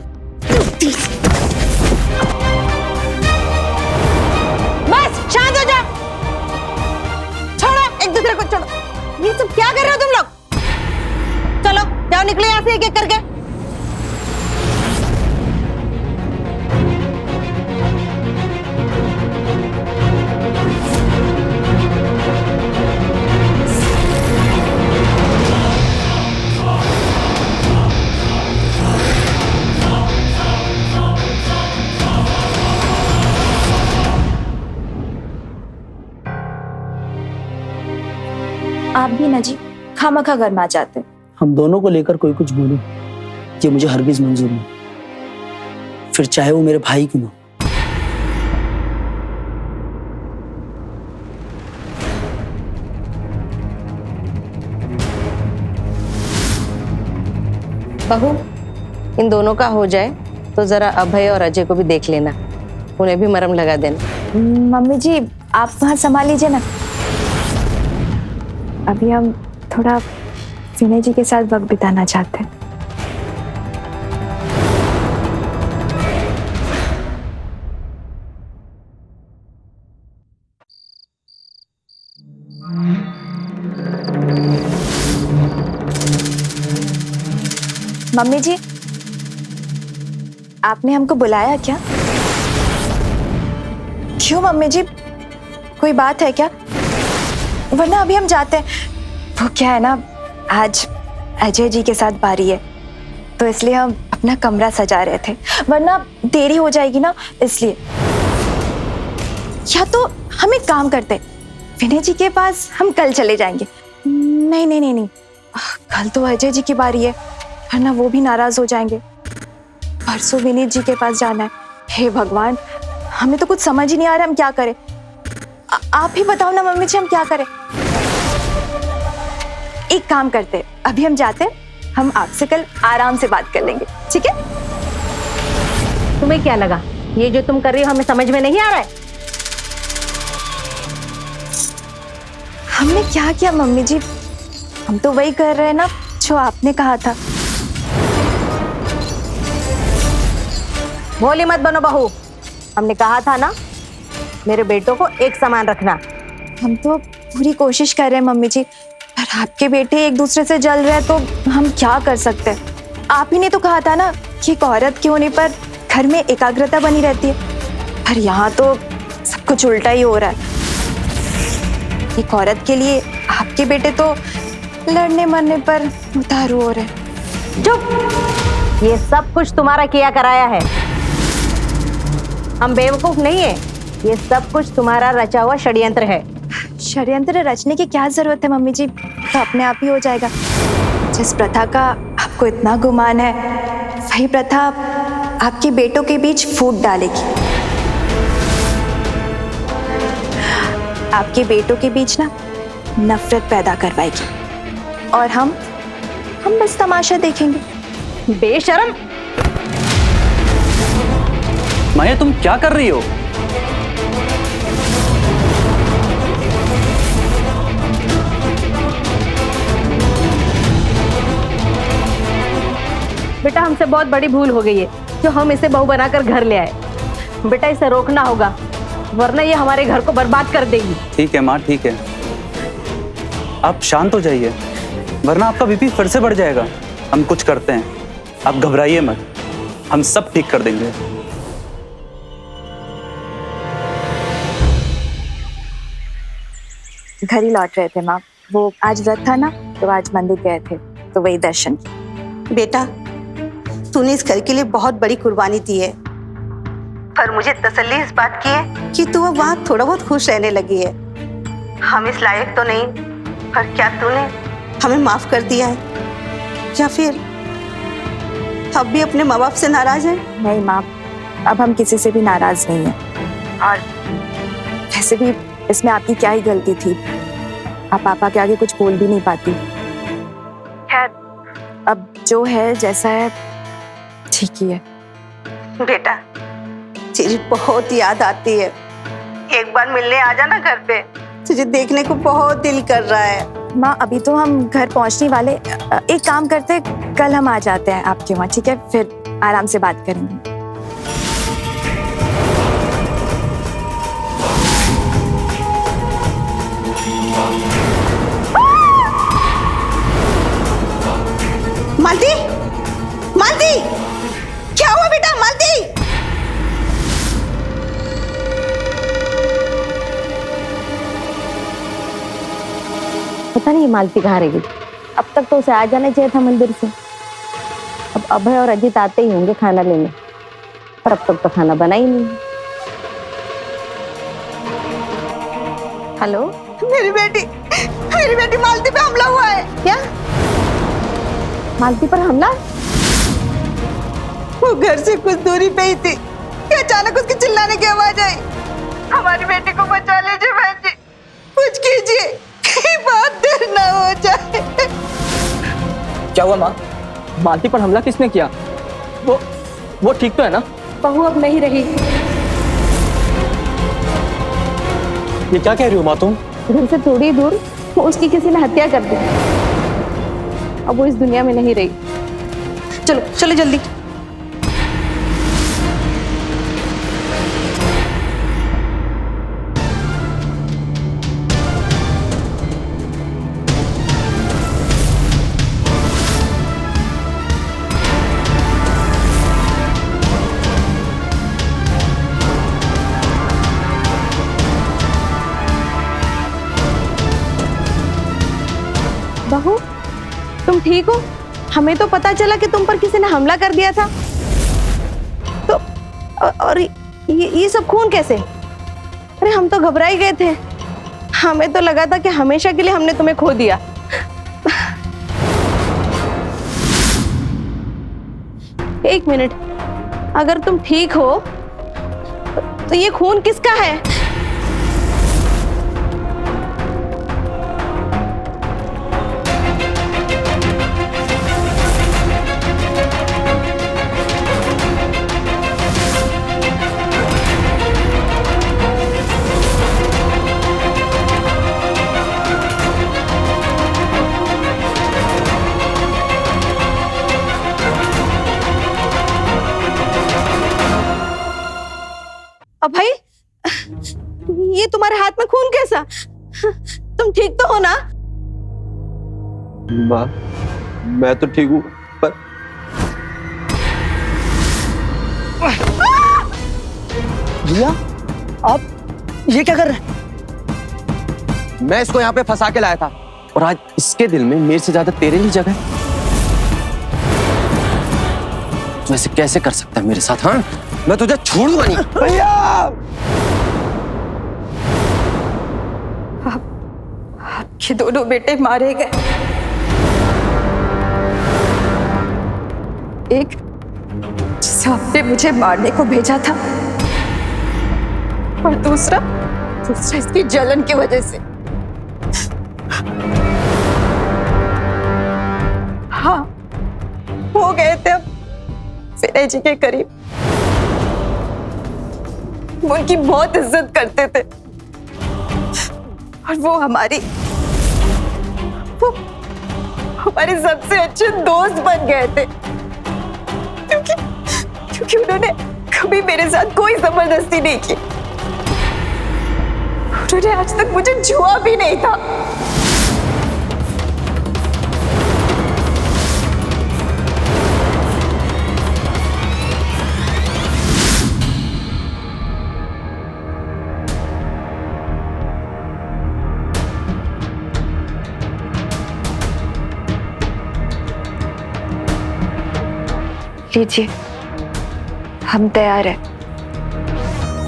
S18: बस शांत हो जाओ। छोड़ो एक दूसरे को, छोड़ो। ये सब क्या कर रहे हो तुम लोग? चलो जाओ, निकलो यहाँ से एक एक करके।
S22: आप भी ना जी खामखा घर में आ जाते।
S16: हम दोनों को लेकर कोई कुछ बोले, ये मुझे हरगिज मंजूर नहीं, फिर चाहे वो मेरे भाई क्यों ना।
S7: बहू, इन दोनों का हो जाए तो जरा अभय और अजय को भी देख लेना, उन्हें भी मरहम लगा देना।
S22: मम्मी जी आप वहाँ संभाल लीजिए ना, अभी हम थोड़ा विनय जी के साथ वक्त बिताना चाहते हैं। मम्मी जी, आपने हमको बुलाया क्या? क्यों मम्मी जी, कोई बात है क्या? वरना अभी हम जाते हैं। वो क्या है ना, आज अजय जी के साथ बारी है, तो इसलिए हम अपना कमरा सजा रहे थे, वरना देरी हो जाएगी ना, इसलिए। या तो हम एक काम करते, विनय जी के पास हम कल चले जाएंगे, नहीं नहीं नहीं नहीं, कल तो अजय जी की बारी है, वरना वो भी नाराज हो जाएंगे। परसों विनीत जी के पास जाना है। हे भगवान, हमें तो कुछ समझ ही नहीं आ रहा हम क्या करें। आप ही बताओ ना मम्मी जी, हम क्या करें? एक काम करते, अभी हम जाते हैं, हम आपसे कल आराम से बात कर लेंगे, ठीक है?
S18: तुम्हें क्या लगा ये जो तुम कर रही हो हमें समझ में नहीं आ रहा है?
S22: हमने क्या किया मम्मी जी? हम तो वही कर रहे हैं ना जो आपने कहा था।
S18: भोली मत बनो बहू, हमने कहा था ना मेरे बेटों को एक समान रखना।
S22: हम तो पूरी कोशिश कर रहे हैं मम्मी जी, पर आपके बेटे एक दूसरे से जल रहे हैं तो हम क्या कर सकते हैं? आप ही ने तो कहा था ना कि एक औरत के होने पर घर में एकाग्रता बनी रहती है, पर यहाँ तो सब कुछ उल्टा ही हो रहा है। एक औरत के लिए आपके बेटे तो लड़ने मरने पर उतारू हो रहे हैं।
S18: चुप! ये सब कुछ तुम्हारा किया कराया है, हम बेवकूफ नहीं है। ये सब कुछ तुम्हारा रचा हुआ षड्यंत्र है।
S22: षड्यंत्र रचने की क्या जरूरत है मम्मी जी, तो अपने आप ही हो जाएगा। जिस प्रथा का आपको इतना गुमान है, वही प्रथा आपके बेटों के बीच फूट डालेगी। आपके बेटों के बीच ना नफरत पैदा करवाएगी, और हम बस तमाशा देखेंगे।
S18: बेशरम!
S17: माया तुम क्या कर रही हो?
S18: बेटा हमसे बहुत बड़ी भूल हो गई है जो हम इसे बहू बनाकर घर ले आए। बेटा इसे रोकना होगा, वरना ये हमारे घर को बर्बाद कर देगी।
S17: ठीक है माँ, ठीक है, आप शांत हो जाइए, वरना आपका बीपी फिर से बढ़ जाएगा। हम कुछ करते हैं, आप घबराइए मत, हम सब ठीक कर देंगे।
S22: घर ही लौट रहे थे माँ, वो आज व्रत था ना तो आज मंदिर गए थे, तो वही दर्शन किए।
S9: बेटा तूने इस घर के लिए बहुत बड़ी कुर्बानी दी है, पर मुझे तसल्ली इस बात की है कि तू अब वहाँ थोड़ा बहुत खुश रहने लगी है। हम इस लायक तो नहीं, पर क्या तूने हमें माफ कर दिया है, या फिर अब भी अपने माँ बाप से नाराज है?
S22: नहीं माँ, अब हम किसी से भी नाराज नहीं हैं। और वैसे भी इसमें आपकी क्या ही गलती थी, आप पापा के आगे कुछ बोल भी नहीं पाती। खैर अब जो है जैसा है ठीक ही है।
S9: बेटा तेरी बहुत याद आती है, एक बार मिलने आ जाना घर पे, तुझे देखने को बहुत दिल कर रहा है।
S22: माँ अभी तो हम घर पहुंचने वाले, एक काम करते कल हम आ जाते हैं आपके वहाँ, ठीक है? फिर आराम से बात करेंगे।
S9: मालती, मालती, क्या हुआ बेटा? मालती,
S18: पता नहीं मालती कहाँ रह गई। अब तक तो उसे आ जाना चाहिए था मंदिर से। अब अभय और अजीत आते ही होंगे खाना लेने, पर अब तक तो खाना बना ही नहीं।
S9: हेलो, मेरी बेटी मालती पे हमला हुआ है।
S18: क्या? मालती पर हमला?
S9: वो घर से कुछ दूरी पे ही थी कि अचानक उसके चिल्लाने की आवाज आई। हमारी बेटी को बचा लीजिए बहन जी, कुछ कीजिए, कहीं बहुत देर ना हो जाए।
S14: क्या हुआ माँ? मालती पर हमला किसने किया? वो ठीक तो है ना?
S18: बहू अब नहीं रही।
S14: ये क्या कह रही हो माँ तुम?
S18: घर से थोड़ी दूर उसकी किसी ने हत्या कर दी, अब वो इस दुनिया में नहीं रही। चलो चलो जल्दी। बहू तुम ठीक हो? हमें तो पता चला कि तुम पर किसी ने हमला कर दिया था। तो और ये सब खून कैसे? अरे हम तो घबरा ही गए थे, हमें तो लगा था कि हमेशा के लिए हमने तुम्हें खो दिया।
S12: एक मिनट, अगर तुम ठीक हो तो ये खून किसका है? अब भाई, ये तुम्हारे हाथ में खून कैसा? तुम ठीक तो हो ना?
S13: माँ, मैं तो ठीक हूँ, पर
S16: भैया आप ये क्या कर रहे हैं?
S13: मैं इसको यहाँ पे फंसा के लाया था और आज इसके दिल में मेरे से ज्यादा तेरे लिए जगह है। तू ऐसे कैसे कर सकता है मेरे साथ? हाँ, मैं तुझे छोड़ूंगा नहीं। भैया
S22: आपके दोनों बेटे मारे गए। एक जिसे आपने मुझे मारने को भेजा था और दूसरा इसकी जलन की वजह से। हाँ, हो गए थे अब विनय जी के करीब। वो उनकी बहुत इज्जत करते थे और वो हमारे सबसे अच्छे दोस्त बन गए थे, क्योंकि उन्होंने कभी मेरे साथ कोई जबरदस्ती नहीं की। उन्होंने आज तक मुझे छुआ भी नहीं था। लीजिए, हम तैयार हैं।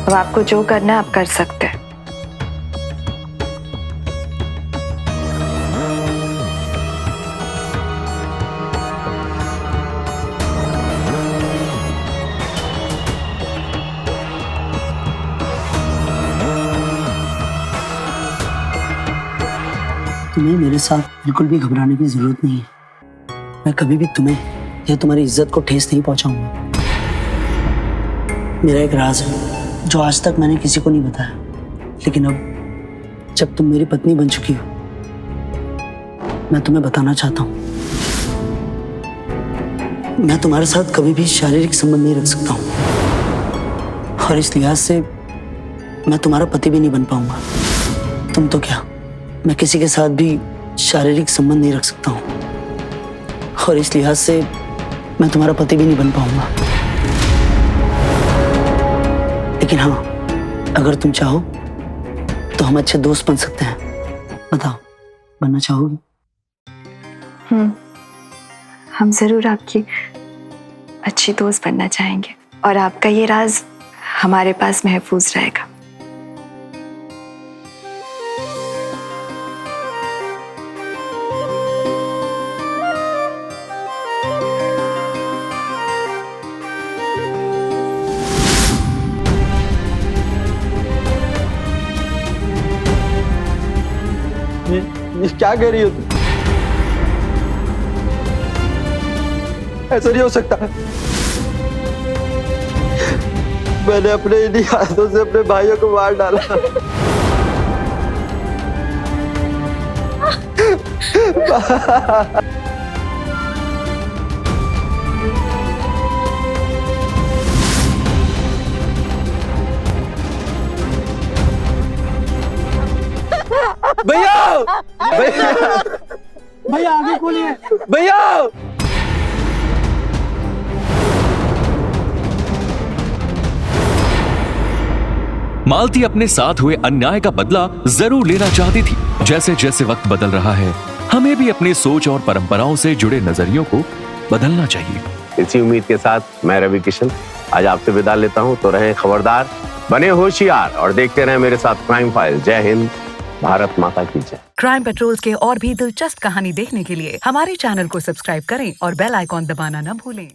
S22: अब आपको जो करना है आप कर सकते हैं।
S16: तुम्हें मेरे साथ बिल्कुल भी घबराने की जरूरत नहीं है। मैं कभी भी तुम्हें या तुम्हारी इज्जत को ठेस नहीं पहुंचाऊंगा। मेरा एक राज है जो आज तक मैंने किसी को नहीं बताया, लेकिन अब जब तुम मेरी पत्नी बन चुकी हो, मैं तुम्हें बताना चाहता हूं। मैं तुम्हारे साथ कभी भी शारीरिक संबंध नहीं रख सकता हूं और इस लिहाज से मैं तुम्हारा पति भी नहीं बन पाऊंगा। तुम तो क्या, मैं किसी के साथ भी शारीरिक संबंध नहीं रख सकता हूं और इस लिहाज से मैं तुम्हारा पति भी नहीं बन पाऊंगा। लेकिन हाँ, अगर तुम चाहो तो हम अच्छे दोस्त बन सकते हैं। बताओ, बनना चाहोगी?
S22: हम जरूर आपकी अच्छी दोस्त बनना चाहेंगे और आपका ये राज हमारे पास महफूज रहेगा।
S13: ये क्या कह रही हो तुम? ऐसा नहीं हो सकता। मैंने अपने इन्हीं हाथों से अपने भाइयों को मार डाला। भैया, भैया,
S16: भैया आगे खोलिए।
S13: भैया,
S20: मालती अपने साथ हुए अन्याय का बदला जरूर लेना चाहती थी। जैसे जैसे वक्त बदल रहा है, हमें भी अपनी सोच और परंपराओं से जुड़े नजरियों को बदलना चाहिए।
S5: इसी उम्मीद के साथ मैं रवि किशन आज आपसे विदा लेता हूं। तो रहें खबरदार, बने होशियार और देखते रहें मेरे साथ क्राइम फाइल। जय हिंद, भारत माता की जय।
S2: क्राइम पेट्रोल्स के और भी दिलचस्प कहानी देखने के लिए हमारे चैनल को सब्सक्राइब करें और बेल आइकॉन दबाना न भूलें।